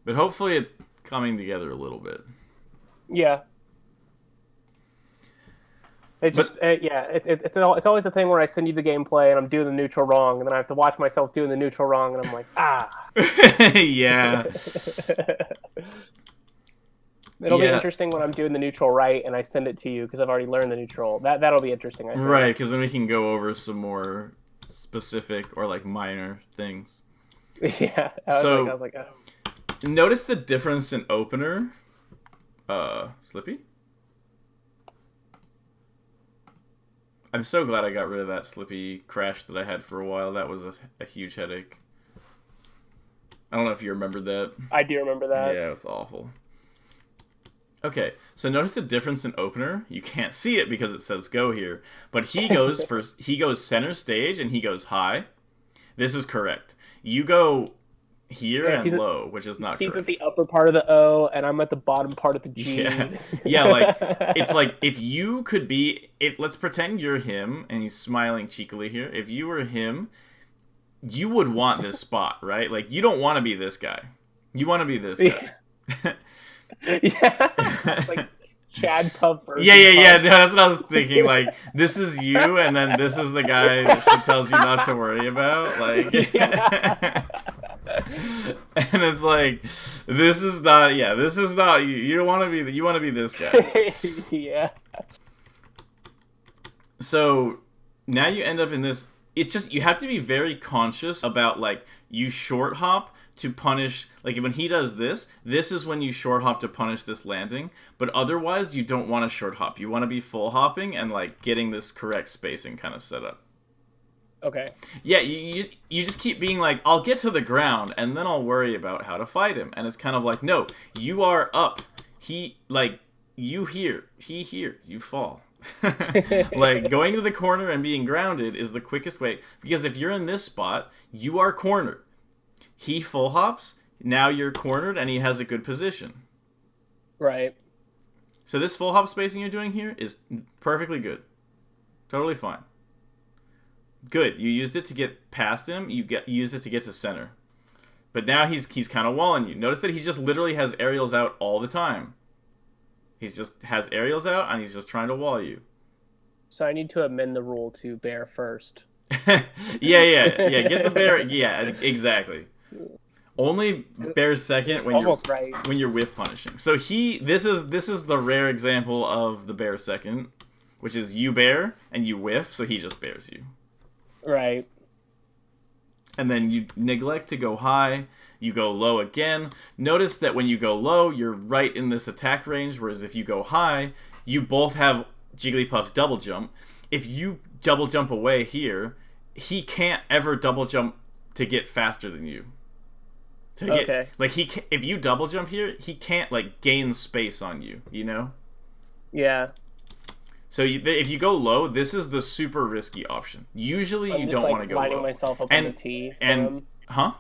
But hopefully it's coming together a little bit. Yeah. It's always the thing where I send you the gameplay and I'm doing the neutral wrong, and then I have to watch myself doing the neutral wrong, and I'm like, Yeah. It'll be interesting when I'm doing the neutral right and I send it to you because I've already learned the neutral. That'll be interesting, I think. Right, because then we can go over some more specific or minor things. Yeah. I was like, notice the difference in opener. Slippy? I'm so glad I got rid of that Slippy crash that I had for a while. That was a huge headache. I don't know if you remembered that. I do remember that. Yeah, it was awful. Okay, so notice the difference in opener. You can't see it because it says go here, but he goes he goes center stage and he goes high. This is correct. You go here and low, which is not correct. He's at the upper part of the O, and I'm at the bottom part of the G. Yeah, it's if you could be... let's pretend you're him, and he's smiling cheekily here. If you were him, you would want this spot, right? You don't want to be this guy. You want to be this guy. Yeah. It's Chad Puff versus Yeah. That's what I was thinking. This is you, and then this is the guy that she tells you not to worry about. And it's this is not you. You don't want to be. You want to be this guy. Yeah. So now you end up in this. It's just you have to be very conscious about you short hop to punish, when he does this is when you short hop to punish this landing, but otherwise you don't want to short hop. You want to be full hopping and getting this correct spacing kind of set up. Okay. Yeah, you just keep being I'll get to the ground and then I'll worry about how to fight him. And it's kind of no, you are up. He, you here. He here. You fall. Going to the corner and being grounded is the quickest way, because if you're in this spot, you are cornered. He full hops, Now you're cornered, and he has a good position. Right. So this full hop spacing you're doing here is perfectly good. Totally fine. Good. You used it to get past him. You used it to get to center. But now he's kind of walling you. Notice that he just literally has aerials out all the time. He just has aerials out, and he's just trying to wall you. So I need to amend the rule to bear first. yeah. Get the bear. Yeah, exactly. Only bears second when you're whiff punishing. So this is the rare example of the bear second, which is you bear and you whiff, so he just bears you. Right. And then you neglect to go high, you go low again. Notice that when you go low, you're right in this attack range, whereas if you go high, you both have Jigglypuff's double jump. If you double jump away here, he can't ever double jump to get faster than you. Okay. If you double jump here, he can't like gain space on you, you know? Yeah. So if you go low, this is the super risky option. Usually you don't want to go low. I'm lining myself up on a T for him. Huh?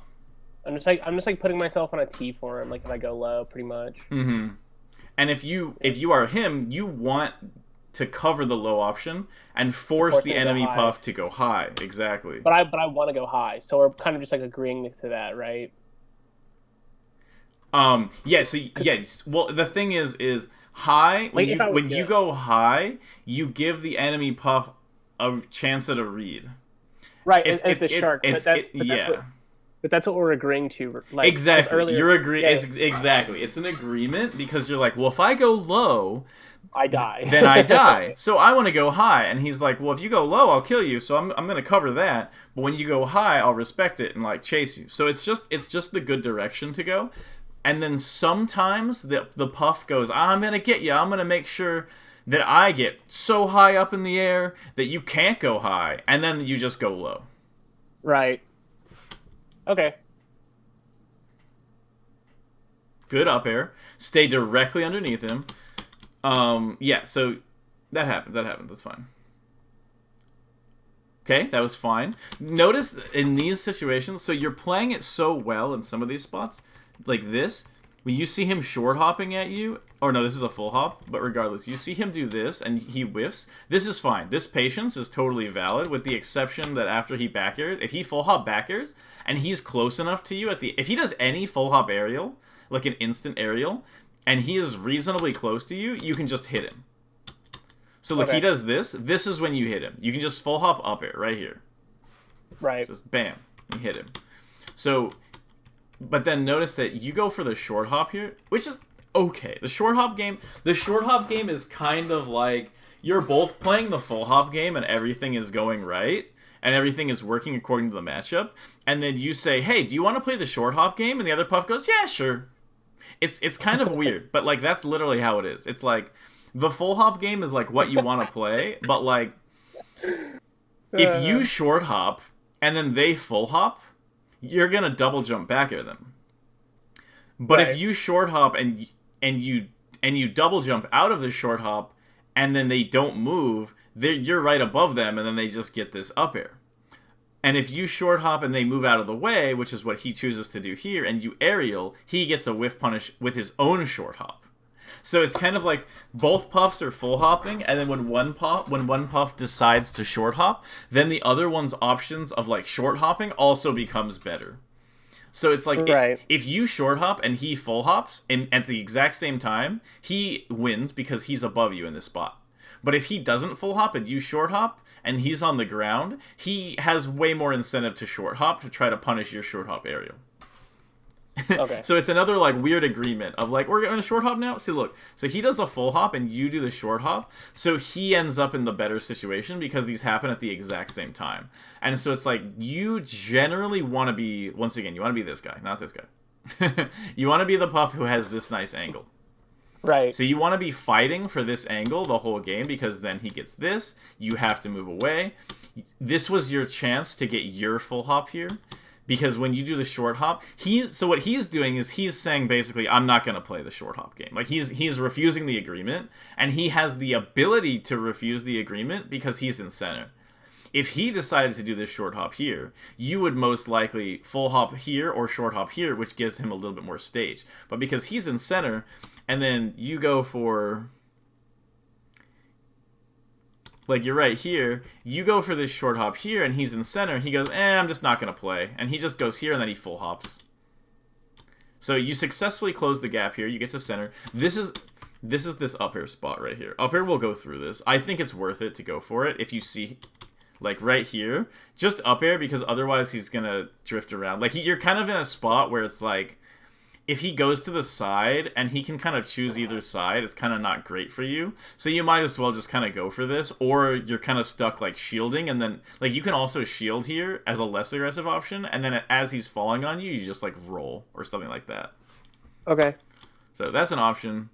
I'm just putting myself on a T for him, like if I go low, pretty much. Mm-hmm. And if you are him, you want to cover the low option and force the enemy puff to go high. Exactly. But I want to go high, so we're kind of just like agreeing to that, right? Yeah. So yes. Well, the thing is high. When you go high, you give the enemy puff a chance at a read. Right. It's the shark. But that's what we're agreeing to. Like, exactly. Earlier, you're agreeing. Exactly. It's an agreement because you're like, well, if I go low, I die. Then I die. So I want to go high. And he's like, well, if you go low, I'll kill you. So I'm going to cover that. But when you go high, I'll respect it and like chase you. So it's just the good direction to go. And then sometimes the puff goes, I'm going to get you. I'm going to make sure that I get so high up in the air that you can't go high. And then you just go low. Right. Okay. Good up air. Stay directly underneath him. Yeah, so that happens. That's fine. Okay, that was fine. Notice in these situations, so you're playing it so well in some of these spots, like this, when you see him short hopping at you, or no, this is a full hop, but regardless, you see him do this and he whiffs, this is fine. This patience is totally valid, with the exception that after he back airs, if he full hop back airs, and he's close enough to you if he does any full hop aerial, like an instant aerial, and he is reasonably close to you, you can just hit him. So look, he does this is when you hit him. You can just full hop up air right here. Right. Just bam, you hit him. So, but then notice that you go for the short hop here, which is okay. The short hop game is kind of like you're both playing the full hop game and everything is going right and everything is working according to the matchup, and then you say, hey, do you want to play the short hop game? And the other puff goes, yeah, sure. It's kind of weird, but like that's literally how it is. It's like the full hop game is like what you want to play, but like if you short hop and then they full hop, you're gonna double jump back at them. But if you short hop and you double jump out of the short hop and then they don't move, you're right above them, and then they just get this up air. And if you short hop and they move out of the way, which is what he chooses to do here, and you aerial, he gets a whiff punish with his own short hop. So it's kind of like both puffs are full hopping, and then when one puff decides to short hop, then the other one's options of like short hopping also becomes better. So it's like if you short hop and he full hops at the exact same time, he wins because he's above you in this spot. But if he doesn't full hop and you short hop and he's on the ground, he has way more incentive to short hop to try to punish your short hop aerial. Okay. So it's another like weird agreement of like, we're going to short hop now? See, look. So he does a full hop and you do the short hop. So he ends up in the better situation because these happen at the exact same time. And so it's like you generally want to be, once again, you want to be this guy, not this guy. You want to be the puff who has this nice angle. Right. So you want to be fighting for this angle the whole game because then he gets this. You have to move away. This was your chance to get your full hop here. Because when you do the short hop, so what he's doing is he's saying basically, I'm not going to play the short hop game. Like he's refusing the agreement, and he has the ability to refuse the agreement because he's in center. If he decided to do this short hop here, you would most likely full hop here or short hop here, which gives him a little bit more stage. But because he's in center, and then you go for... Like, you're right here, you go for this short hop here, and he's in center, he goes, I'm just not going to play. And he just goes here, and then he full hops. So you successfully close the gap here, you get to center. This is this up air spot right here. Up air will go through this. I think it's worth it to go for it if you see, like, right here. Just up air, because otherwise he's going to drift around. Like, you're kind of in a spot where it's like, if he goes to the side and he can kind of choose either side, it's kind of not great for you. So you might as well just kind of go for this, or you're kind of stuck like shielding, and then like you can also shield here as a less aggressive option, and then as he's falling on you, you just like roll or something like that. Okay. So that's an option.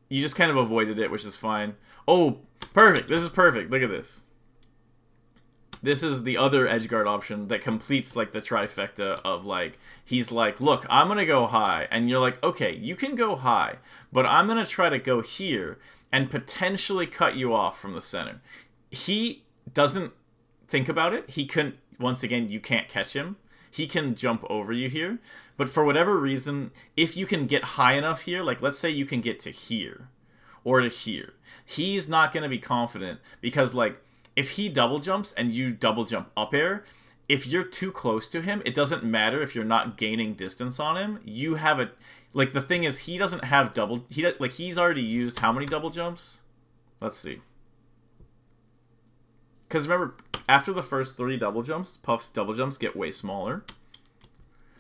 You just kind of avoided it, which is fine. Oh, perfect. This is perfect. Look at this. This is the other edgeguard option that completes, like, the trifecta of, like, he's like, look, I'm going to go high. And you're like, okay, you can go high, but I'm going to try to go here and potentially cut you off from the center. He doesn't think about it. He couldn't, once again, you can't catch him. He can jump over you here. But for whatever reason, if you can get high enough here, like, let's say you can get to here or to here, he's not going to be confident because, like, if he double jumps and you double jump up air, if you're too close to him, it doesn't matter if you're not gaining distance on him. You have a... Like, the thing is, he doesn't have double... He's already used how many double jumps? Let's see. Because remember, after the first 3 double jumps, Puff's double jumps get way smaller.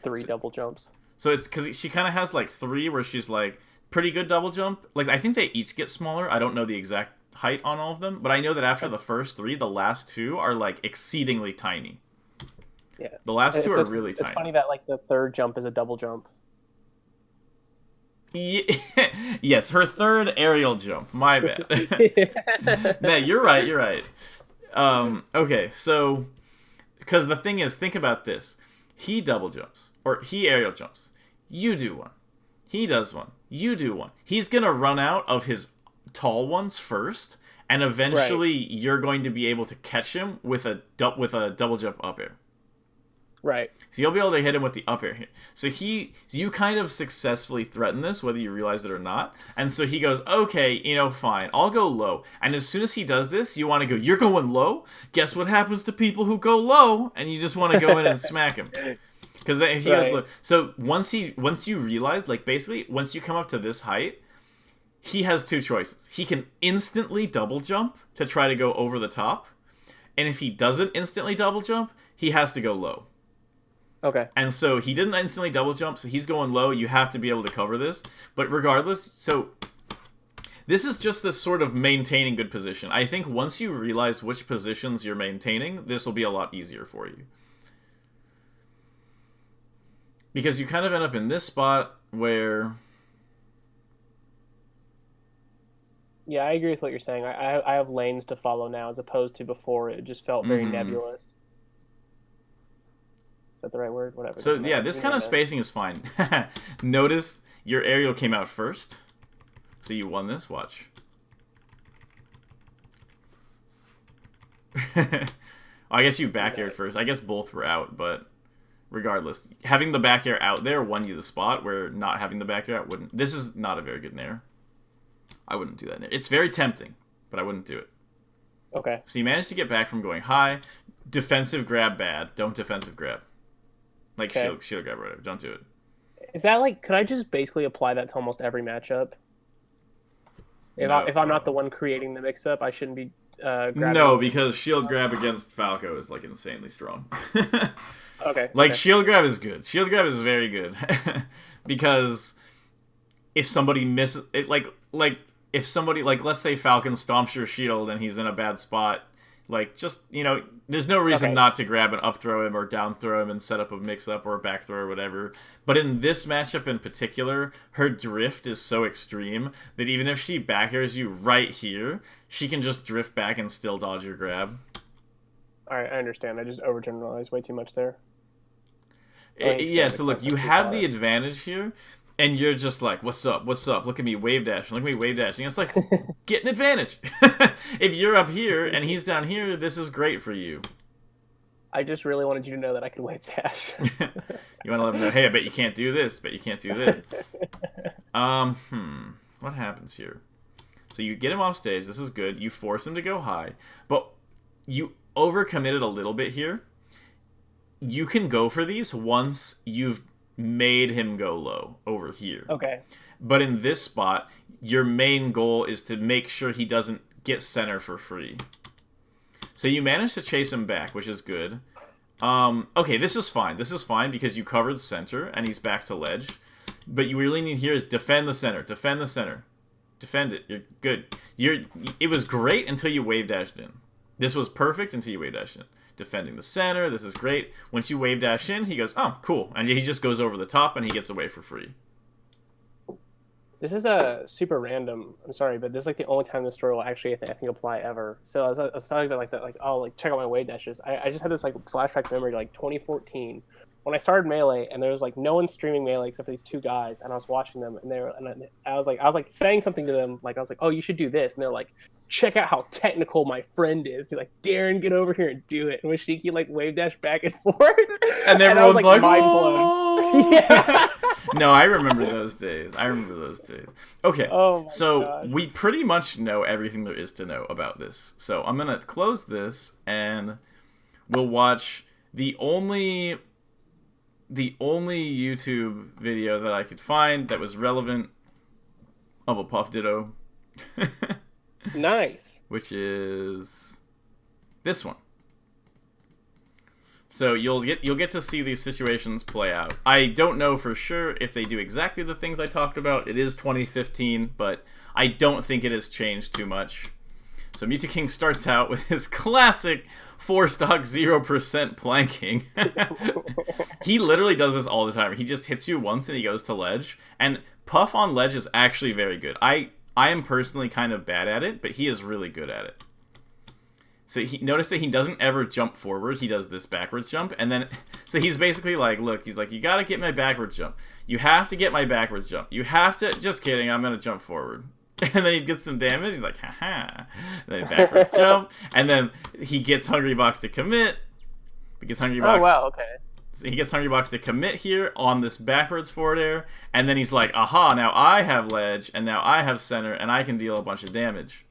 3 double jumps. So it's because she kind of has, like, 3 where she's, like, pretty good double jump. Like, I think they each get smaller. I don't know the exact height on all of them, but I know that after the first 3, the last 2 are like exceedingly tiny. Yeah, the last 2 are really tiny. It's funny that like the 3rd jump is a double jump. Yeah. Yes, her 3rd aerial jump. My bad. No, you're right. Okay, so because the thing is, think about this: he double jumps or he aerial jumps. You do one. He does one. You do one. He's gonna run out of his tall ones first, and eventually you're going to be able to catch him with a double jump up air. Right. So you'll be able to hit him with the up air here. So you kind of successfully threaten this, whether you realize it or not. And so he goes, okay, fine, I'll go low. And as soon as he does this, you want to go, you're going low? Guess what happens to people who go low? And you just want to go in and smack him. Because if he goes low. So once you realize, like, basically, once you come up to this height, he has 2 choices. He can instantly double jump to try to go over the top. And if he doesn't instantly double jump, he has to go low. Okay. And so he didn't instantly double jump, so he's going low. You have to be able to cover this. But regardless, so this is just this sort of maintaining good position. I think once you realize which positions you're maintaining, this will be a lot easier for you. Because you kind of end up in this spot where... Yeah, I agree with what you're saying. I have lanes to follow now as opposed to before. It just felt very nebulous. Is that the right word? Whatever. So, yeah, this kind of spacing is fine. Notice your aerial came out first. So you won this. Watch. I guess you back aired first. I guess both were out, but regardless. Having the back air out there won you the spot, where not having the back air out wouldn't. This is not a very good nair. I wouldn't do that. It's very tempting, but I wouldn't do it. Okay. So you managed to get back from going high. Defensive grab bad. Don't defensive grab. Like shield grab or whatever. Don't do it. Is that like, could I just basically apply that to almost every matchup? If I'm not the one creating the mix-up, I shouldn't be grabbing. No, because shield grab against Falco is like insanely strong. Okay. Like shield grab is good. Shield grab is very good. Because if somebody misses it, like if somebody, like, let's say Falcon stomps your shield and he's in a bad spot, like, just, there's no reason not to grab and up throw him or down throw him and set up a mix-up or a back throw or whatever. But in this matchup in particular, her drift is so extreme that even if she back airs you right here, she can just drift back and still dodge your grab. Alright, I understand. I just overgeneralized way too much there. Yeah, so look, you have the advantage here And you're just like, what's up? What's up? Look at me wave dashing. Look at me wave dashing. It's like, get an advantage. If you're up here and he's down here, this is great for you. I just really wanted you to know that I could wave dash. You want to let him know, hey, I bet you can't do this. Bet you can't do this. What happens here? So you get him off stage. This is good. You force him to go high. But you overcommitted a little bit here. You can go for these once you've made him go low over here. Okay. But in this spot, your main goal is to make sure he doesn't get center for free. So you managed to chase him back, which is good. Okay, this is fine. This is fine because you covered center and he's back to ledge. But you really need here is defend the center. Defend the center. Defend it. You're good. It was great until you wave dashed in. This was perfect until you wave dashed in. Defending the center. This is great. Once you wave dash in, he goes, oh, cool. And he just goes over the top and he gets away for free. This is a super random. I'm sorry, but this is like the only time this story will actually, I think apply ever. So I was talking about like that, like, oh, like check out my wave dashes. I just had this like flashback memory to like 2014 when I started Melee, and there was like no one streaming Melee except for these two guys, and I was watching them, and I was like saying something to them, like I was like, oh, you should do this, and they're like, check out how technical my friend is. He's like, Darren, get over here and do it. And Washiki like wave dash back and forth, and everyone's and I was, like mind oh! blown. Yeah. No, I remember those days. Okay, so God. We pretty much know everything there is to know about this. So I'm gonna close this, and we'll watch the only YouTube video that I could find that was relevant of a Puff Ditto. Nice. Which is this one. So you'll get to see these situations play out. I don't know for sure if they do exactly the things I talked about. It is 2015, but I don't think it has changed too much. So Mewtwo King starts out with his classic 4-stock 0% planking. He literally does this all the time. He just hits you once and he goes to ledge. And Puff on ledge is actually very good. I am personally kind of bad at it, but he is really good at it. So notice that he doesn't ever jump forward. He does this backwards jump. And then, so he's basically like, look, he's like, you got to get my backwards jump. You have to get my backwards jump. You have to, just kidding, I'm going to jump forward. And then he gets some damage. He's like, haha. And then backwards jump. And then he gets Hungry Box to commit. Because Hungry Box. Oh, wow, okay. So he gets Hungry Box to commit here on this backwards forward air. And then he's like, aha, now I have ledge. And now I have center. And I can deal a bunch of damage.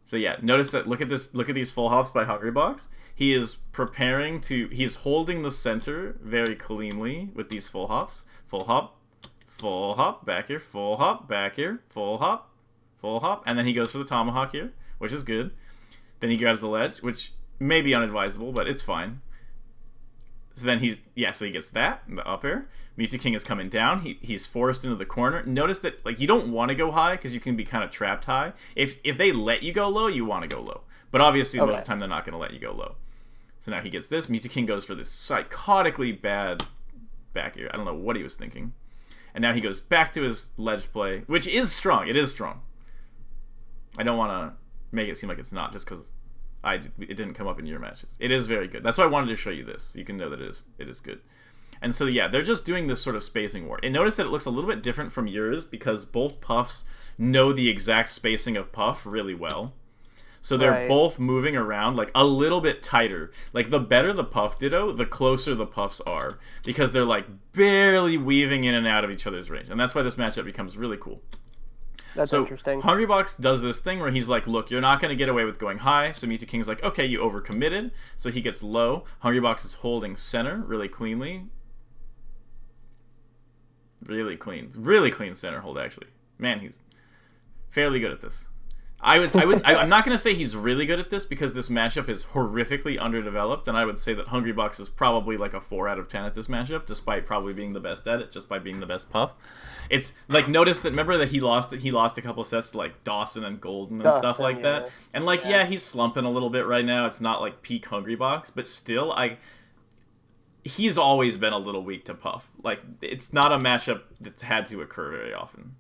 So yeah, notice that, look at this, look at these full hops by Hungry Box. He is preparing to, he's holding the center very cleanly with these full hops. Full hop, back here, full hop, back here, full hop, and then he goes for the tomahawk here, which is good. Then he grabs the ledge, which may be unadvisable, but it's fine. So then so he gets that, the up air. Mewtwo King is coming down. He's forced into the corner. Notice that, like, you don't want to go high because you can be kind of trapped high. If they let you go low, you want to go low. But obviously, most of the time, they're not going to let you go low. So now he gets this. Mewtwo King goes for this psychotically bad back air. I don't know what he was thinking. And now he goes back to his ledge play, which is strong. It is strong. I don't want to make it seem like it's not just because it didn't come up in your matches. It is very good. That's why I wanted to show you this. You can know that it is good. And so, yeah, they're just doing this sort of spacing war. And notice that it looks a little bit different from yours because both Puffs know the exact spacing of Puff really well. So they're both moving around like a little bit tighter. Like the better the Puff Ditto, the closer the Puffs are. Because they're like barely weaving in and out of each other's range. And that's why this matchup becomes really cool. That's interesting. Hungry Box does this thing where he's like, look, you're not going to get away with going high. So Mewtwo King's like, okay, you overcommitted. So he gets low. Hungry Box is holding center really cleanly. Really clean center hold, actually. Man, he's fairly good at this. I'm not going to say he's really good at this because this matchup is horrifically underdeveloped, and I would say that Hungry Box is probably like a 4 out of 10 at this matchup, despite probably being the best at it, just by being the best Puff. It's like, notice that, remember that he lost a couple sets to like Dawson and Golden and stuff like that, and like he's slumping a little bit right now. It's not like peak Hungry Box, but still, he's always been a little weak to Puff. Like, it's not a matchup that's had to occur very often.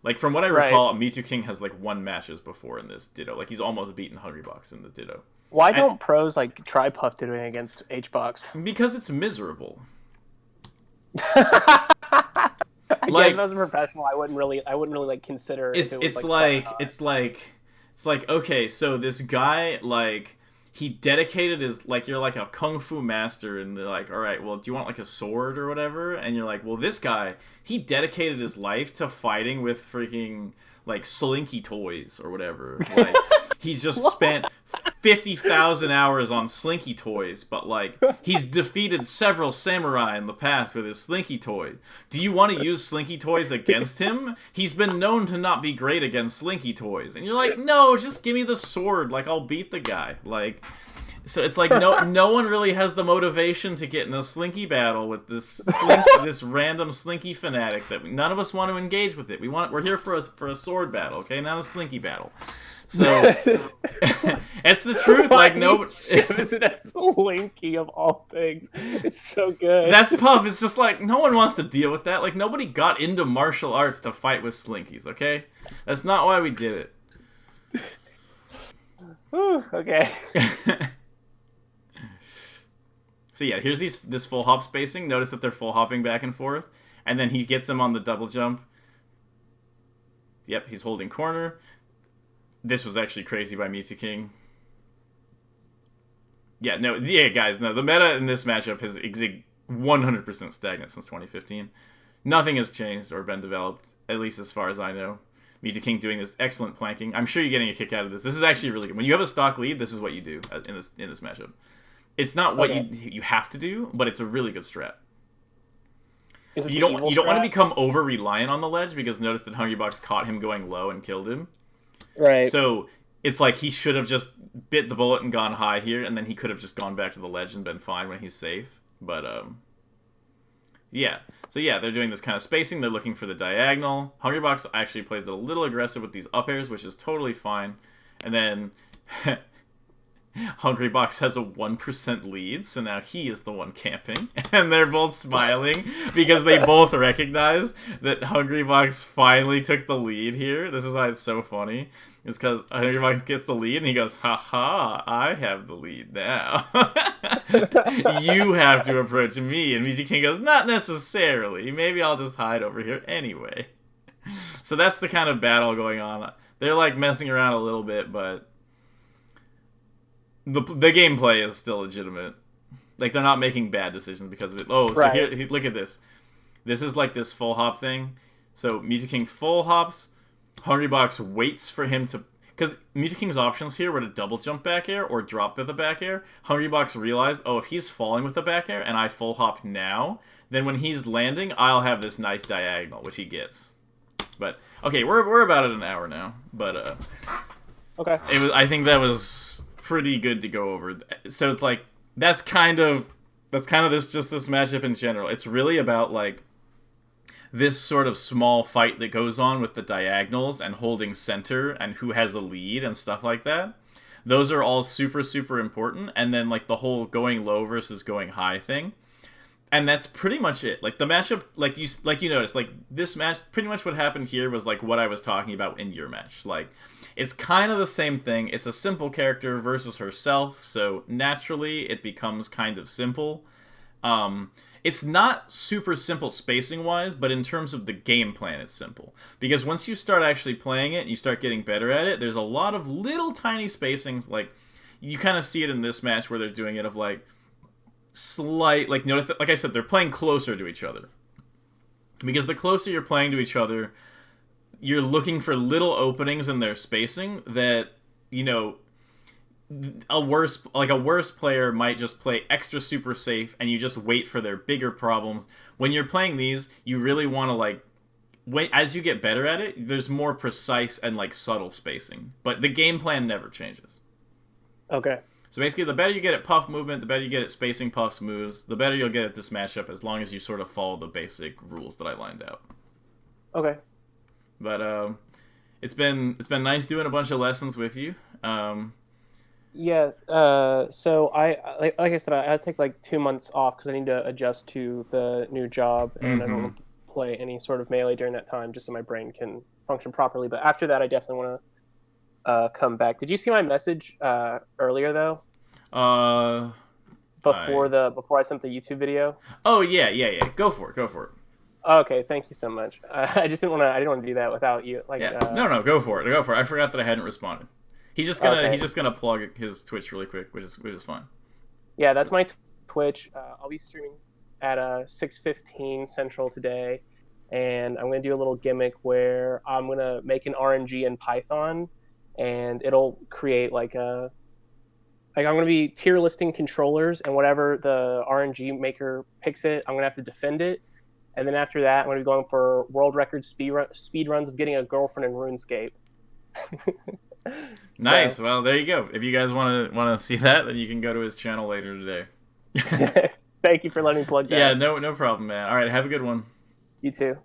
Like, from what I Right. recall, Mewtwo King has, like, won matches before in this Ditto. Like, he's almost beaten Hungrybox in the Ditto. Why And don't pros like try Puff Dittoing against H-Box? because it's miserable. I guess if Like, I was a professional, I wouldn't really like consider if it was it's like fun or like not. it's like okay, so this guy, like, he dedicated his, like, you're like a kung fu master, and they're like, all right, well, do you want like a sword or whatever? And you're like, well, this guy, he dedicated his life to fighting with freaking, like, slinky toys or whatever. Like, he's just spent 50,000 hours on slinky toys, but, like, he's defeated several samurai in the past with his slinky toy. Do you want to use slinky toys against him? He's been known to not be great against slinky toys. And you're like, no, just give me the sword. Like, I'll beat the guy. Like, so it's like no one really has the motivation to get in a slinky battle with this random slinky fanatic that none of us want to engage with it. We're here for a sword battle, okay, not a slinky battle. So it's the truth. Like, no, Isn't a Slinky of all things? It's so good. that's Puff. It's just like no one wants to deal with that. Like, nobody got into martial arts to fight with slinkies. Okay, that's not why we did it. Whew, okay. So yeah, here's this full hop spacing. Notice that they're full hopping back and forth, and then he gets them on the double jump. Yep, he's holding corner. This was actually crazy by Mewtwo King. Yeah, guys, no. The meta in this matchup has 100% stagnant since 2015. Nothing has changed or been developed, at least as far as I know. Mewtwo King doing this excellent planking. I'm sure you're getting a kick out of this. This is actually really good. When you have a stock lead, this is what you do in this matchup. It's not what you have to do, but it's a really good strat. You don't want to become over reliant on the ledge, because notice that Hungrybox caught him going low and killed him. Right. So it's like he should have just bit the bullet and gone high here, and then he could have just gone back to the ledge and been fine when he's safe. But yeah. So yeah, they're doing this kind of spacing. They're looking for the diagonal. Hungrybox actually plays it a little aggressive with these up airs, which is totally fine. And then Hungrybox has a 1% lead, so now he is the one camping. And they're both smiling because they both recognize that Hungrybox finally took the lead here. This is why it's so funny. It's because Hungrybox gets the lead and he goes, haha, I have the lead now. You have to approach me. And Mewtwo King goes, not necessarily. Maybe I'll just hide over here anyway. So that's the kind of battle going on. They're like messing around a little bit, but the gameplay is still legitimate. Like, they're not making bad decisions because of it. Oh, so right. here, look at this. This is like this full hop thing. So Mewtwo King full hops. Hungrybox waits for him to... Because Mewtwo King's options here were to double jump back air or drop with a back air. Hungrybox realized, oh, if he's falling with a back air and I full hop now, then when he's landing, I'll have this nice diagonal, which he gets. But, okay, we're about at an hour now. But, Okay. I think that was pretty good to go over. So it's like, that's kind of this matchup in general. It's really about, like, this sort of small fight that goes on with the diagonals and holding center and who has a lead and stuff like that. Those are all super, super important. And then, like, the whole going low versus going high thing. And that's pretty much it. Like, the matchup, like you noticed, like, this match, pretty much what happened here was, like, what I was talking about in your match. Like, it's kind of the same thing. It's a simple character versus herself, so naturally it becomes kind of simple. It's not super simple spacing-wise, but in terms of the game plan, it's simple. Because once you start actually playing it and you start getting better at it, there's a lot of little tiny spacings. Like, you kind of see it in this match where they're doing it of, like, slight... Like, notice that, like I said, they're playing closer to each other. Because the closer you're playing to each other, you're looking for little openings in their spacing that, you know... A worse player might just play extra super safe and you just wait for their bigger problems. When you're playing these, you really want to, like, as you get better at it, there's more precise and, like, subtle spacing. But the game plan never changes. Okay. So basically, the better you get at Puff movement, the better you get at spacing Puff's moves, the better you'll get at this matchup, as long as you sort of follow the basic rules that I lined out. Okay. But it's been nice doing a bunch of lessons with you. Yes. So like I said, I had to take like 2 months off because I need to adjust to the new job, and I don't want to play any sort of melee during that time, just so my brain can function properly. But after that, I definitely want to come back. Did you see my message earlier though? Uh, Before I sent the YouTube video. Oh yeah. Go for it. Okay, thank you so much. I just didn't want to. I didn't want to do that without you. Like, Yeah. No, go for it. I forgot that I hadn't responded. He's just gonna plug his Twitch really quick, which is fun. Yeah, that's my Twitch. I'll be streaming at 6:15 Central today, and I'm gonna do a little gimmick where I'm gonna make an RNG in Python, and it'll create like I'm gonna be tier listing controllers, and whatever the RNG maker picks it, I'm gonna have to defend it. And then after that, I'm going to be going for world record speed runs of getting a girlfriend in RuneScape. Nice. So. Well, there you go. If you guys want to see that, then you can go to his channel later today. Thank you for letting me plug that. Yeah, no problem, man. All right, have a good one. You too.